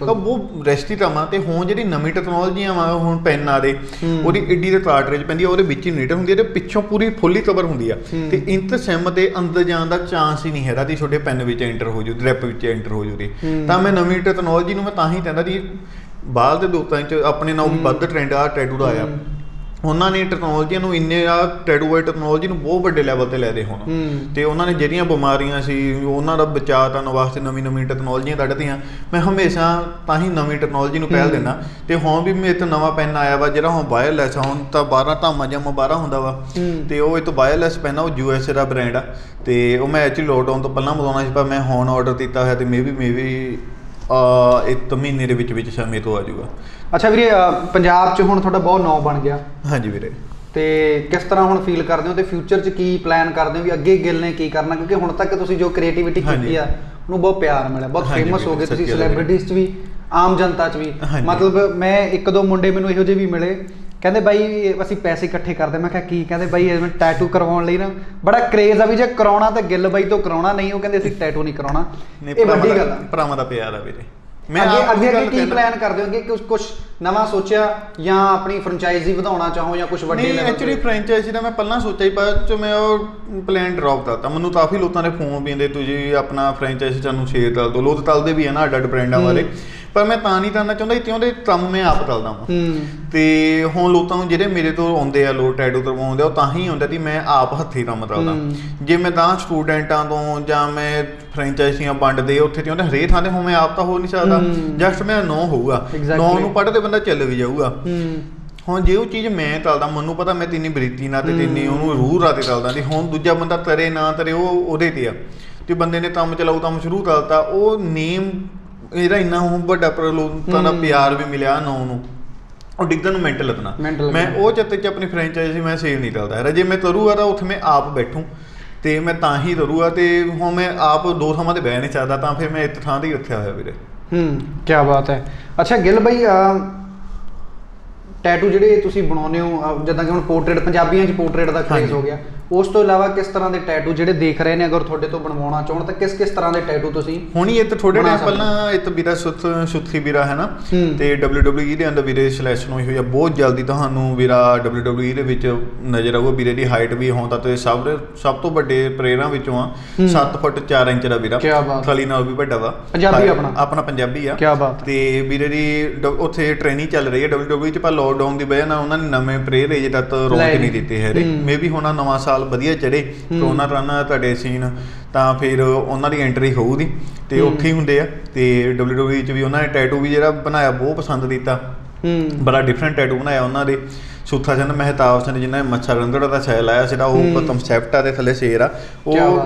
ਤਾਂ ਉਹ ਰੈਸਟੀ ਟਾਵਾਂ। ਤੇ ਹੁਣ ਜਿਹੜੀ ਨਵੀਂ ਟੈਕਨੋਲੋਜੀਆਂ ਵਾ, ਹੁਣ ਪੈਨ ਆ ਦੇ, ਉਹਦੀ ਏਡੀ ਦੇ ਕਾਰਟ੍ਰਿਜ ਪੈਂਦੀ ਆ, ਉਹਦੇ ਵਿੱਚ ਹੀ ਨੀਡਲ ਹੁੰਦੀ ਹੈ ਤੇ ਪਿੱਛੋਂ ਪੂਰੀ ਫੁੱਲੀ ਕਵਰ ਹੁੰਦੀ ਆ, ਤੇ ਇੰਤ ਸਿਮ ਦੇ ਅੰਦਰ ਜਾਣ ਦਾ ਚਾਂਸ ਹੀ ਨਹੀਂ ਹੈਗਾ ਕਿ ਤੁਹਾਡੇ ਪੈਨ ਵਿੱਚ ਐਂਟਰ ਹੋ ਜੂ, ਡ੍ਰਿਪ ਵਿੱਚ ਐਂਟਰ ਹੋ ਜੂਗੀ। ਤਾਂ ਮੈਂ ਨਵੀਂ ਟੈਕਨੋਲੋਜੀ ਨੂੰ ਮੈਂ ਤਾਂ ਹੀ ਕਹਿੰਦਾ ਕਿ ਬਾਹਰ ਦੇ ਲੋਕਾਂ 'ਚ ਆਪਣੇ ਨਾਲ ਵੀ ਵੱਧ ਟ੍ਰੈਂਡ ਆ ਟੈਟੂ ਦਾ ਆਇਆ। ਉਹਨਾਂ ਨੇ ਟੈਕਨੋਲੋਜੀ ਨੂੰ ਇੰਨੇ ਆ ਟੈਟੂ ਵਾਲੀ ਟੈਕਨੋਲੋਜੀ ਨੂੰ ਬਹੁਤ ਵੱਡੇ ਲੈਵਲ ਤੇ ਲੈ ਦੇ ਹੁਣ, ਤੇ ਉਹਨਾਂ ਨੇ ਜਿਹੜੀਆਂ ਬਿਮਾਰੀਆਂ ਸੀ ਉਹਨਾਂ ਦਾ ਬਚਾਅ ਕਰਨ ਵਾਸਤੇ ਨਵੀਂ ਟੈਕਨੋਲੋਜੀਆਂ ਕੱਢਦੀਆਂ। ਮੈਂ ਹਮੇਸ਼ਾ ਤਾਂ ਹੀ ਨਵੀਂ ਟੈਕਨੋਲੋਜੀ ਨੂੰ ਪਹਿਲ ਦਿੰਦਾ। ਤੇ ਹੁਣ ਵੀ ਮੇਰੇ ਤੋਂ ਨਵਾਂ ਪੈਨ ਆਇਆ ਵਾ ਜਿਹੜਾ ਹੁਣ ਵਾਇਰਲੈਸ ਆ, ਹੁਣ ਤਾਂ 12 ਧਾਮਾ ਜਮ 12 ਹੁੰਦਾ ਵਾ, ਤੇ ਉਹ ਇਹ ਤੋਂ ਵਾਇਰਲੈਸ ਪੈਨ ਆ, ਉਹ USA ਦਾ ਬ੍ਰਾਂਡ ਆ, ਤੇ ਉਹ ਮੈਂ ਐਕਚੁਅਲੀ ਲੋਕਡਾਊਨ ਤੋਂ ਪਹਿਲਾਂ ਮੰਗਵਾਉਣਾ ਸੀ, ਪਰ ਮੈਂ ਹੁਣ ਆਰਡਰ ਕੀਤਾ ਹੋਇਆ, ਤੇ ਮੇ ਵੀ ਇੱਕ ਮਹੀਨੇ ਦੇ ਵਿੱਚ ਸਮੇਂ ਤੋਂ ਆ ਜਾਊਗਾ। ਅੱਛਾ ਵੀਰੇ, ਪੰਜਾਬ 'ਚ ਹੁਣ ਤੁਹਾਡਾ ਬਹੁਤ ਨਾਂ ਬਣ ਗਿਆ। ਹਾਂਜੀ ਵੀਰੇ। ਤੇ ਕਿਸ ਤਰ੍ਹਾਂ ਹੁਣ ਫੀਲ ਕਰਦੇ ਹੋ, ਤੇ ਫਿਊਚਰ 'ਚ ਕੀ ਪਲਾਨ ਕਰਦੇ ਹੋ ਵੀ ਅੱਗੇ ਗਿੱਲ ਨੇ ਕੀ ਕਰਨਾ? ਕਿਉਂਕਿ ਹੁਣ ਤੱਕ ਤੁਸੀਂ ਜੋ ਕ੍ਰੀਏਟੀਵਿਟੀ ਕੀਤੀ ਆ ਉਹਨੂੰ ਬਹੁਤ ਪਿਆਰ ਮਿਲਿਆ, ਬਹੁਤ ਫੇਮਸ ਹੋ ਗਏ ਤੁਸੀਂ, ਸੈਲੀਬ੍ਰਿਟੀਜ਼ 'ਚ ਵੀ, ਆਮ ਜਨਤਾ 'ਚ ਵੀ। ਮਤਲਬ ਮੈਂ ਇੱਕ ਦੋ ਮੁੰਡੇ ਮੈਨੂੰ ਇਹੋ ਜਿਹੇ ਵੀ ਮਿਲੇ, ਕਹਿੰਦੇ ਬਾਈ ਅਸੀਂ ਪੈਸੇ ਇਕੱਠੇ ਕਰਦੇ। ਮੈਂ ਕਿਹਾ ਕੀ? ਕਹਿੰਦੇ ਬਾਈ ਐਵੇਂ ਟੈਟੂ ਕਰਵਾਉਣ ਲਈ ਨਾ ਬੜਾ ਕਰੇਜ਼ ਆ, ਵੀ ਜੇ ਕਰਾਉਣਾ ਤਾਂ ਗਿੱਲ ਬਾਈ ਤੋਂ ਕਰਾਉਣਾ, ਨਹੀਂ ਉਹ ਕਹਿੰਦੇ ਅਸੀਂ ਟੈਟੂ ਨਹੀਂ ਕਰਾਉਣਾ। ਇਹ ਵੱਡੀ ਗੱਲ ਆ, ਭਰਾਵਾਂ ਦਾ ਪਿਆਰ ਆ ਵੀਰੇ। ਮੈਂ ਅੱਗੇ ਕੀ ਪਲਾਨ ਕਰਦੇ ਹੋ? ਅੱਗੇ ਕੁਝ ਨਵਾਂ ਸੋਚਿਆ ਜਾਂ ਆਪਣੀ ਫਰੈਂਚਾਈਜ਼ੀ ਵਧਾਉਣਾ ਚਾਹੋ ਜਾਂ ਕੁਝ ਵੱਡੇ ਲੈਵਲ? ਐਕਚੁਅਲੀ ਫਰੈਂਚਾਈਜ਼ੀ ਦਾ ਮੈਂ ਪਹਿਲਾਂ ਸੋਚਿਆ ਸੀ, ਬਾਅਦ 'ਚ ਮੈਂ ਉਹ ਪਲਾਨ ਡਰੋਪ ਕਰਤਾ। ਮੈਨੂੰ ਕਾਫੀ ਲੋਕਾਂ ਦੇ ਫੋਨ ਵੀ ਆਉਂਦੇ, ਤੁਸੀਂ ਆਪਣਾ ਫਰੈਂਚਾਈਜ਼ੀ ਸਾਨੂੰ ਸ਼ੇਅਰ ਕਰ ਦਿਓ। ਲੋਕ ਤਲਦੇ ਵੀ ਆ ਨਾ ਅੱਡ ਬ੍ਰਾਂਡਾਂ ਬਾਰੇ, ਪਰ ਮੈਂ ਤਾਂ ਨਹੀਂ ਕਰਨਾ ਚਾਹੁੰਦਾ ਕਿ ਉਹਦੇ ਕੰਮ ਮੈਂ ਆਪ ਤਲਦਾ ਵਾਂ। ਤੇ ਹੁਣ ਲੋਕਾਂ ਨੂੰ ਜਿਹੜੇ ਮੇਰੇ ਤੋਂ ਆਉਂਦੇ ਆ ਲੋਕ ਟੈਟੂ ਕਰਵਾਉਂਦੇ ਆ, ਉਹ ਤਾਂ ਹੀ ਆਉਂਦਾ ਕਿ ਮੈਂ ਆਪ ਹੱਥੀਂ ਕੰਮ ਤਲਦਾ। ਜੇ ਮੈਂ ਤਾਂ ਸਟੂਡੈਂਟਾਂ ਤੋਂ ਜਾਂ ਮੈਂ ਫਰੈਂਚਾਈਜ਼ੀਆਂ ਵੰਡਦੇ ਉੱਥੇ ਤੇ ਉਹਦੇ ਹਰੇਕ ਥਾਂ ਤੇ ਹੁਣ ਮੈਂ ਆਪ ਤਾਂ ਹੋ ਨਹੀਂ ਸਕਦਾ, ਜਸਟ ਮੇਰਾ ਨੌ ਹੋਊਗਾ, ਨੌ ਨੂੰ ਪੜ੍ਹਦੇ ਬੰਦਾ ਚੱਲ ਵੀ ਜਾਊਗਾ। ਹੁਣ ਜੇ ਉਹ ਚੀਜ਼ ਮੈਂ ਤਲਦਾ, ਮੈਨੂੰ ਪਤਾ ਮੈਂ ਤਿੰਨੀ ਬਰੀਤੀ ਨਾਲ ਤੇ ਤਿੰਨੀ ਉਹਨੂੰ ਰੂਹ ਰਾਤ ਤੇ ਤਲਦਾ ਨਹੀਂ। ਹੁਣ ਦੂਜਾ ਬੰਦਾ ਤਰੇ ਨਾ ਤਰੇ, ਉਹ ਉਹਦੇ ਤੇ ਆ, ਤੇ ਬੰਦੇ ਨੇ ਕੰਮ ਚਲਾਊ ਕੰਮ ਸ਼ੁਰੂ ਕਰਤਾ, ਉਹ ਨੇਮ ਇਹਦਾ ਇੰਨਾ ਹੁਣ ਵੱਡਾ ਲੋਕਾਂ ਦਾ ਪਿਆਰ ਵੀ ਮਿਲਿਆ ਨੌ ਨੂੰ, ਉਹ ਡਿੱਗਣ ਨੂੰ ਮਿੰਟ ਲੱਗਣਾ। ਮੈਂ ਉਹ ਚੱਤੇ 'ਚ ਆਪਣੀ ਫਰੈਂਚਾਈਜ਼ੀ ਮੈਂ ਸੇਲ ਨਹੀਂ ਕਰਦਾ ਹੈ। ਜੇ ਮੈਂ ਕਰੂਗਾ ਤਾਂ ਉੱਥੇ ਮੈਂ ਆਪ ਬੈਠੂ, ਤੇ ਮੈਂ ਤਾਂ ਹੀ ਕਰੂਗਾ। ਤੇ ਹੁਣ ਮੈਂ ਆਪ ਦੋ ਥਾਵਾਂ ਤੇ ਬਹਿ ਨਹੀਂ ਸਕਦਾ, ਤਾਂ ਫਿਰ ਮੈਂ ਇੱਕ ਥਾਂ ਤੇ ਹੀ ਰੱਖਿਆ ਹੋਇਆ ਵੀਰੇ। ਕਿਆ ਬਾਤ ਹੈ। ਅੱਛਾ ਗਿੱਲ ਬਾਈ, ਟੈਟੂ ਜਿਹੜੇ ਤੁਸੀਂ ਬਣਾਉਂਦੇ ਹੋ, ਜਿੱਦਾਂ ਕਿ ਹੁਣ ਪੋਰਟਰੇਟ, ਪੰਜਾਬੀਆਂ 'ਚ ਪੋਰਟਰੇਟ ਦਾ ਕਰੇਜ਼ ਹੋ ਗਿਆ, ਉਸ ਤੋਂ ਇਲਾਵਾ ਕਿਸ ਤਰ੍ਹਾਂ ਦੇ ਟੈਟੂ ਜਿਹੜੇ ਦੇਖ ਰਹੇ ਨੇ, ਅਗਰ ਤੁਹਾਡੇ ਤੋਂ ਬਣਵਾਉਣਾ ਚਾਹਣ ਤਾਂ ਕਿਸ ਤਰ੍ਹਾਂ ਦੇ ਟੈਟੂ ਤੁਸੀਂ ਹੁਣੀ ਇਹ ਥੋੜੇ ਟਾਈਮ ਪਹਿਲਾਂ ਇੱਕ ਵੀਰਾ ਸੁੱਥੀ ਵੀਰਾ ਹੈ ਨਾ, ਤੇ WWE ਦੇ ਅੰਦਰ ਵੀਰੇ ਸਿਲੈਕਸ਼ਨ ਹੋਈ ਆ, ਬਹੁਤ ਜਲਦੀ ਤੁਹਾਨੂੰ ਵੀਰਾ WWE ਦੇ ਵਿੱਚ ਨਜ਼ਰ ਆਊਗਾ। ਵੀਰੇ ਦੀ ਹਾਈਟ ਵੀ ਹੁਣ ਤੱਕ ਸਭ ਤੋਂ ਵੱਡੇ ਪਲੇਅਰਾਂ ਵਿੱਚੋਂ ਆ, 7 ਫੁੱਟ 4 ਇੰਚ ਦਾ ਵੀਰਾ, ਥਲੀ ਨਾਲ ਵੀ ਵੱਡਾ ਵਾ, ਪੰਜਾਬੀ ਆਪਣਾ ਪੰਜਾਬੀ ਆ। ਤੇ ਵੀਰੇ ਦੀ ਉੱਥੇ ਟ੍ਰੇਨਿੰਗ ਚੱਲ ਰਹੀ ਹੈ WWE 'ਚ, ਪਰ ਲੋਕਡਾਊਨ ਦੀ ਵਜ੍ਹਾ ਨਾਲ ਉਹਨਾਂ ਨੇ ਨਵੇਂ ਪਲੇਅਰ ਅਜੇ ਤੱਕ ਰੌਂਕ ਨਹੀਂ ਦਿੱਤੇ ਹੈਗੇ। ਮੇ ਵੀ ਹੁਣ ਨਵਾਂ ਸਾਲ ਵਧੀਆ ਚੜੇ, ਕਰੋਨਾ ਟਰਾਨਾ ਤੁਹਾਡੇ ਸੀਨ, ਤਾਂ ਫਿਰ ਉਹਨਾਂ ਦੀ ਐਂਟਰੀ ਹੋਊਗੀ, ਤੇ ਉੱਥੇ ਹੀ ਹੁੰਦੇ ਆ। ਤੇ WWE 'ਚ ਵੀ ਉਹਨਾਂ ਨੇ ਟੈਟੂ ਵੀ ਜਿਹੜਾ ਬਣਾਇਆ ਬਹੁਤ ਪਸੰਦ ਕੀਤਾ, ਬੜਾ ਡਿਫਰੈਂਟ ਟੈਟੂ ਬਣਾਇਆ ਉਹਨਾਂ ਦੇ। ਸੁੱਥਾ ਚੰਦ ਮਹਿਤਾਬ ਸਿੰਘ ਜਿਹਨਾਂ ਨੇ ਮੱਛਾ ਰੰਗੜਾ ਦਾ ਸ਼ੈਲ ਆਇਆ ਸੀਗਾ, ਉਹ ਕੰਸੈਪਟ ਆ ਤੇ ਥੱਲੇ ਸ਼ੇਰ ਆ। ਉਹ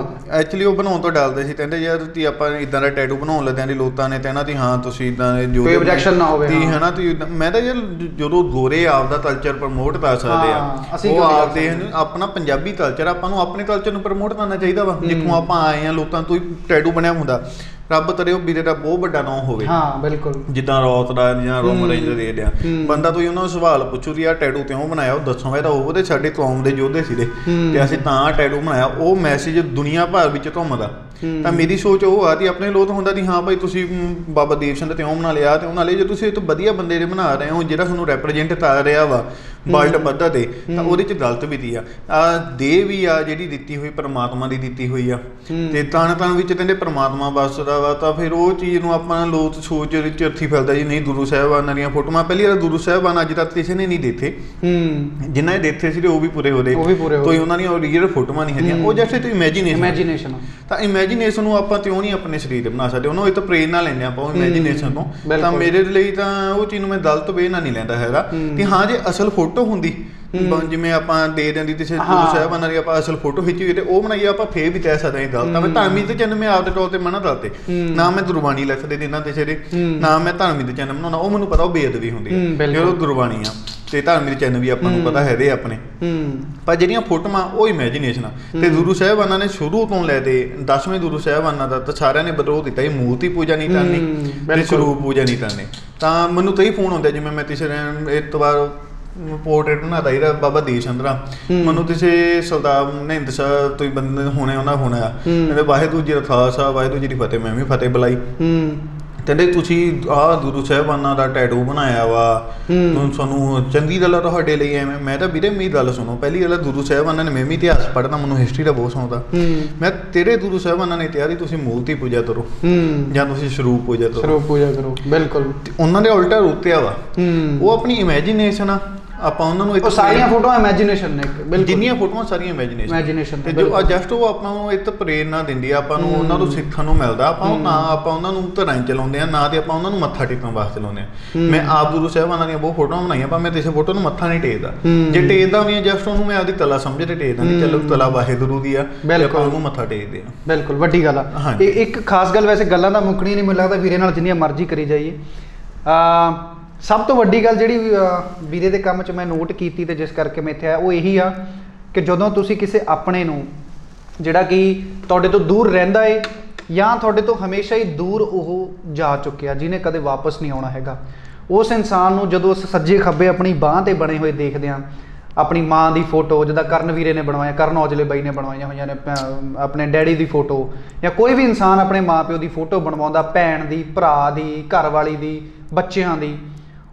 ਐਕਚੁਅਲੀ ਉਹ ਬਣਾਉਣ ਤੋਂ ਡਰਦੇ ਸੀ, ਕਹਿੰਦੇ ਯਾਰ ਤੁਸੀਂ ਆਪਾਂ ਇੱਦਾਂ ਦਾ ਟੈਟੂ ਬਣਾਉਣ ਲੱਗਿਆਂ ਦੀ ਲੋਕਾਂ ਨੇ ਕਹਿਣਾ, ਹਾਂ ਤੁਸੀਂ ਇੱਦਾਂ ਦੇ ਜੋ ਆਬਜੈਕਸ਼ਨ ਨਾ ਹੋਵੇ ਹੈ ਨਾ। ਮੈਂ ਤਾਂ ਯਾਰ ਜਦੋਂ ਗੋਰੇ ਆਪਦਾ ਕਲਚਰ ਪ੍ਰਮੋਟ ਕਰ ਸਕਦੇ ਆ, ਉਹ ਆਪਦੇ ਆਪਣਾ ਪੰਜਾਬੀ ਕਲਚਰ, ਆਪਾਂ ਨੂੰ ਆਪਣੇ ਕਲਚਰ ਨੂੰ ਪ੍ਰਮੋਟ ਕਰਨਾ ਚਾਹੀਦਾ ਵਾ। ਜਿੱਥੋਂ ਆਪਾਂ ਆਏ ਆ, ਲੋਕਾਂ ਤੋਂ ਟੈਟੂ ਬਣਿਆ ਹੁੰਦਾ। ਰੱਬ ਕਰੇ ਉਹ ਵੀਰੇ ਦਾ ਬਹੁਤ ਵੱਡਾ ਨਾਂ ਹੋਵੇ। ਹਾਂ ਬਿਲਕੁਲ, ਜਿੱਦਾਂ ਰੌਤ ਦਾ ਜਾਂ ਰੋਮ ਰੇਂਜ ਦੇ ਦਿਆ ਬੰਦਾ ਤੁਸੀਂ ਉਹਨਾਂ ਨੂੰ ਸਵਾਲ ਪੁੱਛੋ ਵੀ ਆਹ ਟੈਟੂ ਕਿਉਂ ਬਣਾਇਆ, ਉਹ ਦੱਸੋਗੇ ਤਾਂ ਉਹਦੇ ਸਾਡੇ ਕੌਮ ਦੇ ਯੋਧੇ ਸੀਗੇ ਤੇ ਅਸੀਂ ਤਾਂ ਟੈਟੂ ਬਣਾਇਆ। ਉਹ ਮੈਸੇਜ ਦੁਨੀਆ ਭਰ ਵਿੱਚ ਘੁੰਮਦਾ। ਤਾਂ ਮੇਰੀ ਸੋਚ ਉਹ ਆ ਕਿ ਆਪਣੇ ਲੋਕ ਹੁੰਦਾ ਕਿ ਹਾਂ ਭਾਈ ਤੁਸੀਂ ਬਾਬਾ ਦੀਪ ਸਿੰਘ ਤੇ ਬਣਾ ਲਿਆ ਤੇ ਉਹਨਾਂ ਲਈ ਜੇ ਤੁਸੀਂ ਇੱਕ ਵਧੀਆ ਬੰਦੇ ਦੇ ਬਣਾ ਰਹੇ ਹੋ ਜਿਹੜਾ ਤੁਹਾਨੂੰ ਰੈਪਰਜੈਂਟ ਕਰ ਰਿਹਾ ਵਾ ਵਰਲਡ ਪੱਧਰ ਤੇ, ਤਾਂ ਉਹਦੇ 'ਚ ਗਲਤ ਵੀ ਦੀ ਆ ਦੇ ਵੀ ਆ ਜਿਹੜੀ ਦਿੱਤੀ ਹੋਈ ਪਰਮਾਤਮਾ ਦੀ ਦਿੱਤੀ ਹੋਈ ਆ ਤੇ ਤਨ ਵਿੱਚ ਕਹਿੰਦੇ ਪਰਮਾਤਮਾ ਵਸਦਾ ਵਾ। ਤਾਂ ਫਿਰ ਉਹ ਚੀਜ਼ ਨੂੰ ਆਪਾਂ ਲੋਕ ਸੋਚ ਚਰਥੀ ਫੈਲਦਾ ਜੀ ਨਹੀਂ ਗੁਰੂ ਸਾਹਿਬਾਨਾਂ ਦੀਆਂ ਫੋਟੋਆਂ ਪਹਿਲੀ ਵਾਰ ਗੁਰੂ ਸਾਹਿਬਾਨ ਅੱਜ ਤੱਕ ਕਿਸੇ ਨੇ ਨਹੀਂ ਦਿੱਤੇ, ਜਿਨ੍ਹਾਂ ਨੇ ਦਿੱਤੇ ਸੀ ਉਹ ਵੀ ਪੂਰੇ ਹੋ ਰਹੇ, ਕੋਈ ਉਹਨਾਂ ਦੀਆਂ ਰੀਅਲ ਫੋਟੋਆਂ ਨਹੀਂ ਹੈਗੀਆਂ, ਉਹ ਜੈਸੇ ਤੇ ਇਮੈਜੀਨੇਸ਼ਨ। ਤਾਂ ਇਮੈਜੀਨੇਸ਼ਨ ਨੂੰ ਆਪਾਂ ਕਿਉਂ ਨਹੀਂ ਆਪਣੇ ਸਰੀਰ ਤੇ ਬਣਾ ਸਕਦੇ, ਉਹਨੂੰ ਇਹ ਤਾਂ ਪ੍ਰੇਰਨਾ ਲੈਂਦੇ ਆਪਾਂ ਉਹ ਇਮੈਜੀਨੇਸ਼ਨ ਤੋਂ। ਤਾਂ ਮੇਰੇ ਲਈ ਤਾਂ ਉਹ ਚੀਜ਼ ਨੂੰ ਮੈਂ ਗਲਤ ਵੇ ਨਾਲ ਨਹੀਂ ਲੈਂਦਾ ਹੈਗਾ ਕਿ ਹਾਂ ਜੇ ਅਸਲ ਫੋਟੋ ਹੁੰਦੀ ਜਿਵੇਂ ਆਪਾਂ ਦੇ ਦਿੰਦੀ ਕਿਸੇ ਗੁਰੂ ਸਾਹਿਬਾਨਾਂ ਦੀ ਆਪਾਂ ਅਸਲ ਫੋਟੋ ਖਿੱਚੀ ਹੋਈ ਤੇ ਉਹ ਬਣਾਈਏ ਆਪਾਂ ਫੇਰ ਵੀ ਕਹਿ ਸਕਦੇ ਹਾਂ ਗਲਤ ਆ। ਮੈਂ ਧਾਰਮਿਕ ਚੈਨਲ ਮੈਂ ਆਪਦੇ ਤੌਰ ਤੇ ਮਨਾ ਕਰਤੇ ਨਾ ਮੈਂ ਗੁਰਬਾਣੀ ਲਿਖਦੇ ਦਿਨਾਂ ਕਿਸੇ ਦੇ ਨਾ ਮੈਂ ਧਾਰਮਿਕ ਚੈਨਲ ਬਣਾਉਣਾ, ਉਹ ਮੈਨੂੰ ਪਤਾ ਉਹ ਬੇਅਦਬੀ ਹੁੰਦੀ ਹੈ ਉਹ ਗੁਰਬਾਣੀ ਆ ਤੇ ਧਾਰਮਿਕ ਚੈਨਲ ਵੀ ਆਪਾਂ ਨੂੰ ਪਤਾ ਹੈਗੇ ਆਪਣੇ। ਪਰ ਜਿਹੜੀਆਂ ਫੋਟੋਆਂ ਉਹ ਇਮੈਜੀਨੇਸ਼ਨ ਆ ਤੇ ਗੁਰੂ ਸਾਹਿਬਾਨਾਂ ਨੇ ਸ਼ੁਰੂ ਤੋਂ ਲੈ ਕੇ 10ਵੇਂ ਗੁਰੂ ਸਾਹਿਬਾਨਾਂ ਦਾ ਤਾਂ ਸਾਰਿਆਂ ਨੇ ਵਿਰੋਧ ਕੀਤਾ ਇਹ ਮੂਰਤੀ ਪੂਜਾ ਨਹੀਂ ਕਰਨੀ ਤੇ ਸਰੂਪ ਪੂਜਾ ਨਹੀਂ ਕਰਨੀ। ਤਾਂ ਮੈਨੂੰ ਕਈ ਫੋਨ ਆਉਂਦੇ ਜਿਵੇਂ ਮੈਂ ਤੀਸਰੇ ਇੱਕ ਵਾਰ ਪੋਰਟਰੇਟ ਬਣਾਤਾ ਇਹਦਾ ਬਾਬਾ ਦੀਪ ਸਿੰਘ ਦਾ, ਮੈਨੂੰ ਕਿਸੇ ਸਰਦਾਰ ਮਹਿੰਦਰ ਸਾਹਿਬ ਤੁਸੀਂ ਬੰਦੇ ਹੋਣੇ ਉਹਨਾਂ ਹੋਣਾ ਕਹਿੰਦੇ ਵਾਹਿਗੁਰੂ ਜੀ ਦਾ ਖਾਲਸਾ ਵਾਹਿਗੁਰੂ ਜੀ ਦੀ ਫਤਿਹ, ਮੈਂ ਵੀ ਫਤਿਹ ਬੁਲਾਈ। ਕਹਿੰਦੇ ਤੁਸੀਂ ਆਹ ਗੁਰੂ ਸਾਹਿਬਾਨਾਂ ਦਾ ਟੈਟੂ ਬਣਾਇਆ ਵਾ ਤੁਹਾਨੂੰ ਚੰਗੀ ਗੱਲ ਆ ਤੁਹਾਡੇ ਲਈ ਐਵੇਂ। ਮੈਂ ਤਾਂ ਵੀਰੇ ਮੇਰੀ ਗੱਲ ਸੁਣੋ, ਪਹਿਲੀ ਗੱਲ ਗੁਰੂ ਸਾਹਿਬਾਨਾਂ ਨੇ ਮੈਂ ਵੀ ਇਤਿਹਾਸ ਪੜ੍ਹਨਾ, ਮੈਨੂੰ ਹਿਸਟਰੀ ਦਾ ਬਹੁਤ ਸ਼ੌਂਕ ਆ। ਮੈਂ ਤੇਰੇ ਗੁਰੂ ਸਾਹਿਬਾਨਾਂ ਨੇ ਕਿਹਾ ਤੁਸੀਂ ਮੂਰਤੀ ਪੂਜਾ ਕਰੋ ਜਾਂ ਤੁਸੀਂ ਸਰੂਪ ਪੂਜਾ ਕਰੋ। ਬਿਲਕੁਲ ਉਹਨਾਂ ਦੇ ਉਲਟਾ ਰੁੱਤਿਆ ਵਾ, ਉਹ ਆਪਣੀ ਇਮੈਜੀਨੇਸ਼ਨ ਆ। ਆਪਾਂ ਉਹਨਾਂ ਨੂੰ ਸਾਰੀਆਂ ਫੋਟੋਆਂ ਇਮੈਜੀਨੇਸ਼ਨ ਨੇ, ਜਿੰਨੀਆਂ ਫੋਟੋਆਂ ਸਾਰੀਆਂ ਇਮੈਜੀਨੇਸ਼ਨ ਤੇ ਜੋ ਜਸਟ ਉਹ ਆਪਾਂ ਨੂੰ ਇੱਕ ਪ੍ਰੇਰਨਾ ਦਿੰਦੀ ਆ, ਆਪਾਂ ਨੂੰ ਉਹਨਾਂ ਤੋਂ ਸਿੱਖਣ ਨੂੰ ਮਿਲਦਾ। ਆਪਾਂ ਉਹ ਨਾ ਆਪਾਂ ਉਹਨਾਂ ਨੂੰ ਧਰਾਂ ਚਲਾਉਂਦੇ ਆ ਨਾ ਤੇ ਆਪਾਂ ਉਹਨਾਂ ਨੂੰ ਮੱਥਾ ਟੇਕਣ ਵਾਸਤੇ ਲਾਉਂਦੇ ਆ। ਮੈਂ ਆਪ ਗੁਰੂ ਸਾਹਿਬਾਨਾਂ ਦੀਆਂ ਬਹੁਤ ਫੋਟੋਆਂ ਬਣਾਈਆਂ ਪਰ ਮੈਂ ਕਿਸੇ ਫੋਟੋ ਨੂੰ ਮੱਥਾ ਨਹੀਂ ਟੇਕਦਾ, ਜੇ ਟੇਕਦਾ ਵੀ ਜਸਟ ਉਹਨੂੰ ਮੈਂ ਆਪਦੀ ਤਲਾ ਸਮਝ ਕੇ ਟੇਕਦਾ ਨਹੀਂ, ਚਲੋ ਤਲਾ ਵਾਹਿਗੁਰੂ ਦੀ ਆ ਆਪਾਂ ਉਹਨੂੰ ਮੱਥਾ ਟੇਕਦੇ ਆ। ਬਿਲਕੁਲ ਵੱਡੀ ਗੱਲ ਆ। ਇੱਕ ਖਾਸ ਗੱਲ ਵੈਸੇ ਗੱਲਾਂ ਦਾ ਮੁੱਕਣੀ ਨਹੀਂ, ਮੈਨੂੰ ਲੱਗਦਾ ਵੀਰੇ ਨਾਲ ਜਿੰਨੀਆਂ ਮਰਜ਼ੀ ਕਰੀ ਜਾਈਏ। ਸਭ ਤੋਂ ਵੱਡੀ ਗੱਲ ਜਿਹੜੀ ਵੀਰੇ ਦੇ ਕੰਮ 'ਚ ਮੈਂ ਨੋਟ ਕੀਤੀ ਤੇ ਜਿਸ ਕਰਕੇ ਮੈਂ ਇੱਥੇ ਆਇਆ ਉਹ ਇਹੀ ਆ ਕਿ ਜਦੋਂ ਤੁਸੀਂ ਕਿਸੇ ਆਪਣੇ ਨੂੰ ਜਿਹੜਾ ਕਿ ਤੁਹਾਡੇ ਤੋਂ ਦੂਰ ਰਹਿੰਦਾ ਏ ਜਾਂ ਤੁਹਾਡੇ ਤੋਂ ਹਮੇਸ਼ਾ ਹੀ ਦੂਰ ਉਹ ਜਾ ਚੁੱਕਿਆ ਜਿਹਨੇ ਕਦੇ ਵਾਪਸ ਨਹੀਂ ਆਉਣਾ ਹੈਗਾ, ਉਸ ਇਨਸਾਨ ਨੂੰ ਜਦੋਂ ਸੱਜੇ ਖੱਬੇ ਆਪਣੀ ਬਾਂਹ 'ਤੇ ਬਣੇ ਹੋਏ ਦੇਖਦੇ ਹਾਂ, ਆਪਣੀ ਮਾਂ ਦੀ ਫੋਟੋ ਜਿੱਦਾਂ ਕਰਨ ਵੀਰੇ ਨੇ ਬਣਵਾਇਆ, ਕਰਨ ਔਜਲੇ ਬਾਈ ਨੇ ਬਣਵਾਈਆਂ ਹੋਈਆਂ ਨੇ, ਆਪਣੇ ਡੈਡੀ ਦੀ ਫੋਟੋ ਜਾਂ ਕੋਈ ਵੀ ਇਨਸਾਨ ਆਪਣੇ ਮਾਂ ਪਿਓ ਦੀ ਫੋਟੋ ਬਣਵਾਉਂਦਾ, ਭੈਣ ਦੀ, ਭਰਾ ਦੀ, ਘਰ ਵਾਲੀ ਦੀ, ਬੱਚਿਆਂ ਦੀ,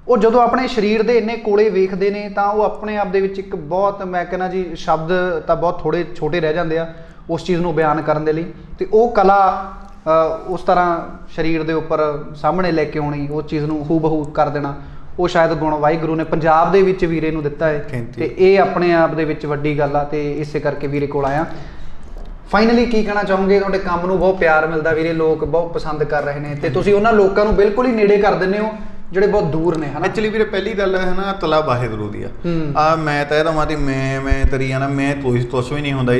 ਉਹ ਜਦੋਂ ਆਪਣੇ ਸਰੀਰ ਦੇ ਇੰਨੇ ਕੋਲੇ ਵੇਖਦੇ ਨੇ ਤਾਂ ਉਹ ਆਪਣੇ ਆਪ ਦੇ ਵਿੱਚ ਇੱਕ ਬਹੁਤ ਮੈਂ ਕਹਿੰਦਾ ਜੀ ਸ਼ਬਦ ਤਾਂ ਬਹੁਤ ਥੋੜ੍ਹੇ ਛੋਟੇ ਰਹਿ ਜਾਂਦੇ ਆ ਉਸ ਚੀਜ਼ ਨੂੰ ਬਿਆਨ ਕਰਨ ਦੇ ਲਈ। ਅਤੇ ਉਹ ਕਲਾ ਉਸ ਤਰ੍ਹਾਂ ਸਰੀਰ ਦੇ ਉੱਪਰ ਸਾਹਮਣੇ ਲੈ ਕੇ ਆਉਣੀ, ਉਸ ਚੀਜ਼ ਨੂੰ ਹੂ ਬਹੂ ਕਰ ਦੇਣਾ, ਉਹ ਸ਼ਾਇਦ ਗੁਣ ਵਾਹਿਗੁਰੂ ਨੇ ਪੰਜਾਬ ਦੇ ਵਿੱਚ ਵੀਰੇ ਨੂੰ ਦਿੱਤਾ ਹੈ ਅਤੇ ਇਹ ਆਪਣੇ ਆਪ ਦੇ ਵਿੱਚ ਵੱਡੀ ਗੱਲ ਆ ਅਤੇ ਇਸੇ ਕਰਕੇ ਵੀਰੇ ਕੋਲ ਆਇਆ। ਫਾਈਨਲੀ ਕੀ ਕਹਿਣਾ ਚਾਹੋਗੇ? ਤੁਹਾਡੇ ਕੰਮ ਨੂੰ ਬਹੁਤ ਪਿਆਰ ਮਿਲਦਾ ਵੀਰੇ, ਲੋਕ ਬਹੁਤ ਪਸੰਦ ਕਰ ਰਹੇ ਨੇ ਅਤੇ ਤੁਸੀਂ ਉਹਨਾਂ ਲੋਕਾਂ ਨੂੰ ਬਿਲਕੁਲ ਹੀ ਨੇੜੇ ਕਰ ਦਿੰਦੇ ਹੋ ਜਿਹੜੇ ਬਹੁਤ ਦੂਰ ਨੇ ਹਨਾ। ਐਕਚੁਅਲੀ ਵੀਰੇ ਪਹਿਲੀ ਗੱਲ ਹੈ ਨਾ ਤਲਾ ਵਾਹਿਗੁਰੂ ਦੀ ਆ ਮੈਂ ਤਾਂ ਇਹਦਾ ਮਾਦੀ ਮੈਂ ਤੇਰੀ ਜਾਣਾ ਮੈਂ ਕੁਛ ਵੀ ਨਹੀਂ ਹੁੰਦਾ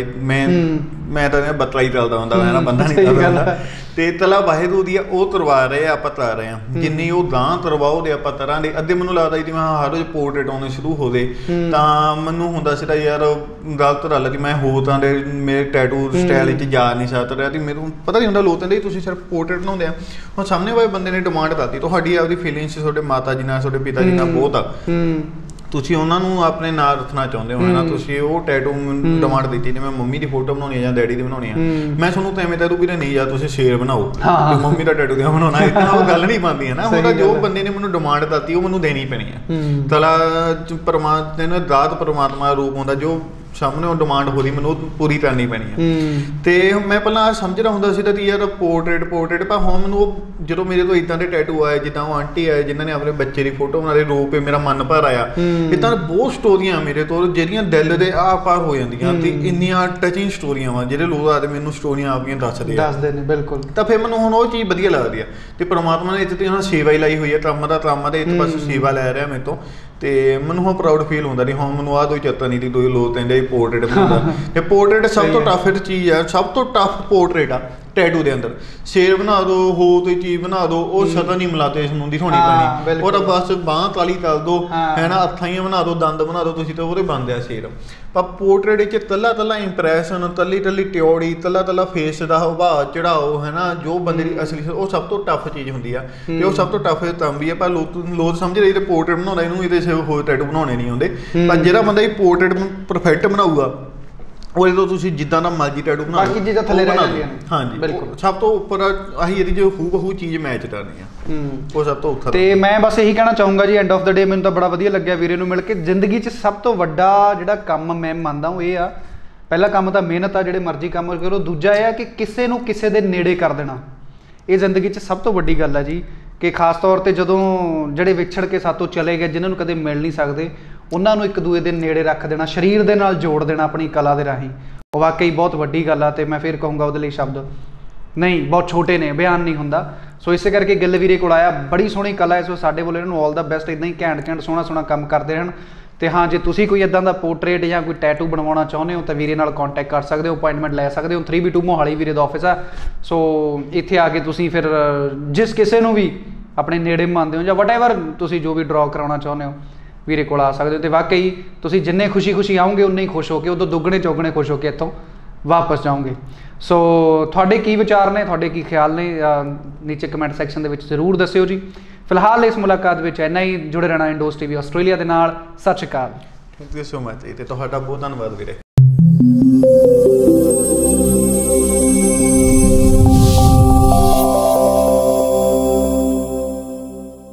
ਮੈਂ ਤਾਂ ਬਤਲਾ ਹੀ ਚੱਲਦਾ ਹੁੰਦਾ ਮੈਂ ਨਾ ਬੰਦਾ ਨਹੀਂ ਕਰਦਾ ਤੇ ਤਲਾ ਵਾਹਿਗੁਰੂ ਦੀ ਆ ਉਹ ਤਰਵਾ ਰਹੇ ਆ ਆਪਾਂ ਤਰ ਰਹੇ ਆ ਜਿੰਨੀ ਉਹ ਗਾਂ ਤਰਵਾਓ ਦੇ ਆਪਾਂ ਤਰਾਂ ਦੇ ਅੱਧੇ ਮੈਨੂੰ ਲੱਗਦਾ ਜਿਵੇਂ ਹਰ ਰੋਜ਼ ਪੋਰਟਰੇਟ ਆਉਣੇ ਸ਼ੁਰੂ ਹੋ ਗਏ ਤਾਂ ਮੈਨੂੰ ਹੁੰਦਾ ਸੀਗਾ ਯਾਰ ਗਲਤ ਗੱਲ ਕਿ ਮੈਂ ਹੋਰ ਤਰ੍ਹਾਂ ਦੇ ਮੇਰੇ ਟੈਟੂ ਸਟਾਈਲ ਵਿੱਚ ਜਾ ਨਹੀਂ ਸਕਦਾ ਰਿਹਾ ਤੇ ਮੈਨੂੰ ਪਤਾ ਨਹੀਂ ਹੁੰਦਾ ਲੋਕ ਕਹਿੰਦੇ ਤੁਸੀਂ ਸਿਰਫ ਪੋਰਟਰੇਟ ਬਣਾਉਂਦੇ ਆ ਹੁਣ ਸਾਹਮਣੇ ਵਾਲੇ ਬੰਦੇ ਨੇ ਡਿਮਾਂਡ ਕਰਤੀ ਤੁਹਾਡੀ ਆਪਦੀ ਫੀਲਿੰਗਸ ਤੁਹਾਡੇ ਮਾਤਾ ਜੀ ਨਾਲ ਤੁਹਾਡੇ ਪਿਤਾ ਜੀ ਨਾਲ ਬਹੁਤ ਆ ਤੁਸੀਂ ਉਹਨਾਂ ਨੂੰ ਆਪਣੇ ਨਾਲ ਰੱਖਣਾ ਚਾਹੁੰਦੇ ਹੋ ਨਾ ਤੁਸੀਂ ਉਹ ਟੈਟੂ ਡਿਮਾਂਡ ਦਿੱਤੀ ਜਿਵੇਂ ਮੰਮੀ ਦੀ ਫੋਟੋ ਬਣਾਉਣੀ ਆ ਜਾਂ ਡੈਡੀ ਦੀ ਬਣਾਉਣੀ ਆ ਮੈਂ ਤੁਹਾਨੂੰ ਤਾਂ ਐਵੇਂ ਤੈਨੂੰ ਵੀ ਨਹੀਂ ਯਾਰ ਤੁਸੀਂ ਸ਼ੇਰ ਬਣਾਓ ਤੇ ਮੰਮੀ ਦਾ ਟੈਟੂ ਕਿਉਂ ਬਣਾਉਣਾ ਇਤਨਾ ਉਹ ਗੱਲ ਨਹੀਂ ਬਣਦੀ ਹੈ ਨਾ ਉਹਦਾ ਜੋ ਬੰਦੇ ਨੇ ਮੈਨੂੰ ਡਿਮਾਂਡ ਦਿੱਤੀ ਉਹ ਮੈਨੂੰ ਦੇਣੀ ਪੈਣੀ ਆ ਤਲਾ ਪਰਮਾਤਮਾ ਨੇ ਦਾਤ ਪਰਮਾਤਮਾ ਦਾ ਰੂਪ ਹੁੰਦਾ ਜੋ ਸਾਹਮਣੇ ਉਹ ਡਿਮਾਂਡ ਹੋ ਰਹੀ ਮੈਨੂੰ ਪੂਰੀ ਕਰਨੀ ਪੈਣੀ ਆ ਤੇ ਮੈਂ ਪਹਿਲਾਂ ਸਮਝਦਾ ਹੁੰਦਾ ਸੀ ਕਿ ਯਾਰ ਪੋਰਟਰੇਟ ਪਰ ਹੁਣ ਮੈਨੂੰ ਉਹ ਜਦੋਂ ਮੇਰੇ ਤੋਂ ਇੱਦਾਂ ਦੇ ਟੈਟੂ ਆਏ ਜਿੱਦਾਂ ਉਹ ਆਂਟੀ ਆਏ ਜਿਨ੍ਹਾਂ ਨੇ ਆਪਣੇ ਬੱਚੇ ਦੀ ਫੋਟੋ ਬਣਾ ਲਈ ਰੂਪ ਮੇਰਾ ਮਨ ਭਰ ਆਇਆ ਇੱਦਾਂ ਬਹੁਤ ਸਟੋਰੀਆਂ ਮੇਰੇ ਤੋਂ ਜਿਹੜੀਆਂ ਦਿਲ ਦੇ ਆਰ ਪਾਰ ਹੋ ਜਾਂਦੀਆਂ ਤੇ ਇੰਨੀਆਂ ਟਚਿੰਗ ਸਟੋਰੀਆਂ ਵਾ ਜਿਹੜੇ ਲੋਕ ਆਦੇ ਮੈਨੂੰ ਸਟੋਰੀਆਂ ਆਪਣੀਆਂ ਦੱਸਦੇ ਨੇ ਬਿਲਕੁਲ ਤਾਂ ਫਿਰ ਮੈਨੂੰ ਹੁਣ ਉਹ ਚੀਜ਼ ਵਧੀਆ ਲੱਗਦੀ ਆ ਤੇ ਪਰਮਾਤਮਾ ਨੇ ਇੱਥੇ ਤੇ ਹੁਣ ਸੇਵਾ ਹੀ ਲਾਈ ਹੋਈ ਹੈ ਤਰਾਮਾ ਦੇ ਇੱਕ ਪਾਸੇ ਸੇਵਾ ਲੈ ਰਿਹਾ ਮੇਰੇ ਤੋਂ ਤੇ ਮੈਨੂੰ ਹੁਣ ਪ੍ਰਾਊਡ ਫੀਲ ਹੁੰਦਾ ਨਹੀਂ ਹੁਣ ਮੈਨੂੰ ਆਹ ਕੋਈ ਚੇਤਾ ਨਹੀਂ ਦੀ ਦੋ ਲੋਕ ਕਹਿੰਦੇ ਪੋਰਟਰੇਟ ਬਣਾਉਂਦਾ ਤੇ ਪੋਰਟਰੇਟ ਸਭ ਤੋਂ ਟਫ ਚੀਜ਼ ਆ ਸਭ ਤੋਂ ਟਫ ਪੋਰਟਰੇਟ ਆ ਟੈਟੂ ਦੇ ਅੰਦਰ ਸ਼ੇਰ ਬਣਾ ਦੋ, ਹੋਰ ਕੋਈ ਚੀਜ਼ ਬਣਾ ਦੋ, ਉਹ ਸਦਾ ਨਹੀਂ ਮਲਾਟੇਸ਼ਨ ਹੁੰਦੀ ਹੋਣੀ ਪੈਣੀ। ਉਹਦਾ ਬਸ ਬਾਂਹ ਤਾਲੀ ਕਰ ਦੋ ਹੈ ਨਾ, ਅੱਖਾਂ ਬਣਾ ਦੋ, ਦੰਦ ਬਣਾ ਦੋ ਤੁਸੀਂ, ਤਾਂ ਉਹਦੇ ਬਣਦੇ ਆ ਸ਼ੇਰ। ਪਰ ਪੋਰਟਰੇਟ ਵਿੱਚ ਤੱਲਾ ਇੰਪ੍ਰੈਸ਼ਨ, ਤੱਲੀ ਟਿਓੜੀ, ਤੱਲਾ ਫੇਸ ਦਾ ਉਭਾਅ ਚੜਾਓ ਹੈ ਨਾ, ਜੋ ਬੰਦੇ ਦੀ ਅਸਲੀ ਉਹ ਸਭ ਤੋਂ ਟਫ ਚੀਜ਼ ਹੁੰਦੀ ਆ ਤੇ ਉਹ ਸਭ ਤੋਂ ਟਫ ਤਾਂ ਵੀ ਆ। ਪਰ ਲੋਕ ਸਮਝ ਰਹੇ ਤੇ ਪੋਰਟਰੇਟ ਬਣਾਉਣਾ, ਇਹਨੂੰ ਇਹਦੇ ਹੋਰ ਟੈਟੂ ਬਣਾਉਣੇ ਨਹੀਂ ਹੁੰਦੇ। ਪਰ ਜਿਹੜਾ ਬੰਦਾ ਇਹ ਪੋਰਟਰੇਟ ਪਰਫੈਕਟ ਬਣਾਊਗਾ ਉਹਦੇ ਤੋਂ ਤੁਸੀਂ ਜਿੱਦਾਂ ਦਾ ਮਰਜ਼ੀ ਟੈਟੂ ਬਣਾ ਲਓ, ਬਾਕੀ ਚੀਜ਼ਾਂ ਥੱਲੇ ਰਹਿ ਜਾਂਦੀਆਂ ਨੇ। ਹਾਂਜੀ ਬਿਲਕੁਲ, ਸਭ ਤੋਂ ਉੱਪਰ ਆਹੀ ਇਹਦੀ ਜੋ ਹੂ ਚੀਜ਼ ਮੈਚ ਕਰਨੀ ਆ, ਉਹ ਸਭ ਤੋਂ ਉੱਪਰ। ਤੇ ਮੈਂ ਬਸ ਇਹੀ ਕਹਿਣਾ ਚਾਹੂੰਗਾ ਜੀ, ਐਂਡ ਆਫ ਦਾ ਡੇ ਮੈਨੂੰ ਤਾਂ ਬੜਾ ਵਧੀਆ ਲੱਗਿਆ ਵੀਰੇ ਨੂੰ ਮਿਲ ਕੇ। ਜ਼ਿੰਦਗੀ 'ਚ ਸਭ ਤੋਂ ਵੱਡਾ ਜਿਹੜਾ ਕੰਮ ਮੈਂ ਮੰਨਦਾ ਉਹ ਇਹ ਆ, ਪਹਿਲਾ ਕੰਮ ਤਾਂ ਮਿਹਨਤ ਆ, ਜਿਹੜੇ ਮਰਜ਼ੀ ਕੰਮ ਕਰੋ। ਦੂਜਾ ਇਹ ਆ ਕਿ ਕਿਸੇ ਨੂੰ ਕਿਸੇ ਦੇ ਨੇੜੇ ਕਰ ਦੇਣਾ, ਇਹ ਜ਼ਿੰਦਗੀ 'ਚ ਸਭ ਤੋਂ ਵੱਡੀ ਗੱਲ ਹੈ ਜੀ। ਕਿ ਖਾਸ ਤੌਰ 'ਤੇ ਜਦੋਂ ਜਿਹੜੇ ਵਿਛੜ ਕੇ ਸਾਤੋਂ ਚਲੇ ਗਏ, ਜਿਨ੍ਹਾਂ ਨੂੰ ਕਦੇ ਮਿਲ ਨਹੀਂ ਸਕਦੇ, ਉਹਨਾਂ ਨੂੰ ਇੱਕ ਦੂਏ ਦੇ ਨੇੜੇ ਰੱਖ ਦੇਣਾ, ਸਰੀਰ ਦੇ ਨਾਲ ਜੋੜ ਦੇਣਾ ਆਪਣੀ ਕਲਾ ਦੇ ਰਾਹੀਂ, ਉਹ ਵਾਕਈ ਬਹੁਤ ਵੱਡੀ ਗੱਲ ਆ। ਤੇ ਮੈਂ ਫਿਰ ਕਹੂੰਗਾ ਉਹਦੇ ਲਈ ਸ਼ਬਦ ਨਹੀਂ ਬਹੁਤ ਛੋਟੇ ਨੇ, ਬਿਆਨ ਨਹੀਂ ਹੁੰਦਾ। ਸੋ ਇਸੇ ਕਰਕੇ ਗਿੱਲ ਵੀਰੇ ਕੋਲ ਆਇਆ, ਬੜੀ ਸੋਹਣੀ ਕਲਾ ਹੈ। ਸੋ ਸਾਡੇ ਵੱਲੋਂ ਇਹਨਾਂ ਨੂੰ ਆਲ ਦਾ ਬੈਸਟ, ਇੱਦਾਂ ਹੀ ਘੈਂਟ ਸੋਹਣਾ ਕੰਮ ਕਰਦੇ ਰਹਿਣ। ਤੇ ਹਾਂ, ਜੇ ਤੁਸੀਂ ਕੋਈ ਇੱਦਾਂ ਦਾ ਪੋਰਟਰੇਟ ਜਾਂ ਕੋਈ ਟੈਟੂ ਬਣਵਾਉਣਾ ਚਾਹੁੰਦੇ ਹੋ ਤਾਂ ਵੀਰੇ ਨਾਲ ਕੰਟੈਕਟ ਕਰ ਸਕਦੇ ਹੋ, ਅਪਾਇੰਟਮੈਂਟ ਲੈ ਸਕਦੇ ਹੋ। 3B2 ਮੋਹਾਲੀ ਵੀਰੇ ਦਾ ਆਫਿਸ ਆ। ਸੋ ਇੱਥੇ ਆ ਕੇ ਤੁਸੀਂ ਫਿਰ ਜਿਸ ਕਿਸੇ ਨੂੰ ਵੀ ਆਪਣੇ ਨੇੜੇ ਮੰਨਦੇ ਹੋ ਜਾਂ ਵਟਐਵਰ ਤੁਸੀਂ ਜੋ ਵੀ ਡਰਾਅ ਕਰਾਉਣਾ ਚਾਹੁੰਦੇ ਹੋ, ਵੀਰੇ ਕੋਲ ਆ ਸਕਦੇ ਹੋ। ਤੇ ਵਾਕਈ ਤੁਸੀਂ ਜਿੰਨੇ ਖੁਸ਼ੀ ਆਉਂਗੇ ਉਨੇ ਹੀ ਖੁਸ਼ ਹੋ ਕੇ, ਉਦੋਂ ਦੁੱਗਣੇ ਚੌਗਣੇ ਖੁਸ਼ ਹੋ ਕੇ ਇੱਥੋਂ ਵਾਪਸ ਜਾਓਗੇ। ਸੋ ਤੁਹਾਡੇ ਕੀ ਵਿਚਾਰ ਨੇ, ਤੁਹਾਡੇ ਕੀ ਖਿਆਲ ਨੇ, ਨੀਚੇ ਕਮੈਂਟ ਸੈਕਸ਼ਨ ਦੇ ਵਿੱਚ ਜ਼ਰੂਰ ਦੱਸਿਓ ਜੀ। ਫਿਲਹਾਲ ਇਸ ਮੁਲਾਕਾਤ ਵਿੱਚ ਇੰਨਾ ਹੀ। ਜੁੜੇ ਰਹਿਣਾ ਇੰਡੋਸ TV ਆਸਟ੍ਰੇਲੀਆ ਦੇ ਨਾਲ। ਸਤਿ ਸ਼੍ਰੀ ਅਕਾਲ। ਥੈਂਕ ਯੂ ਸੋ ਮਚ ਤੇ ਤੁਹਾਡਾ ਬਹੁਤ ਧੰਨਵਾਦ ਵੀਰੇ।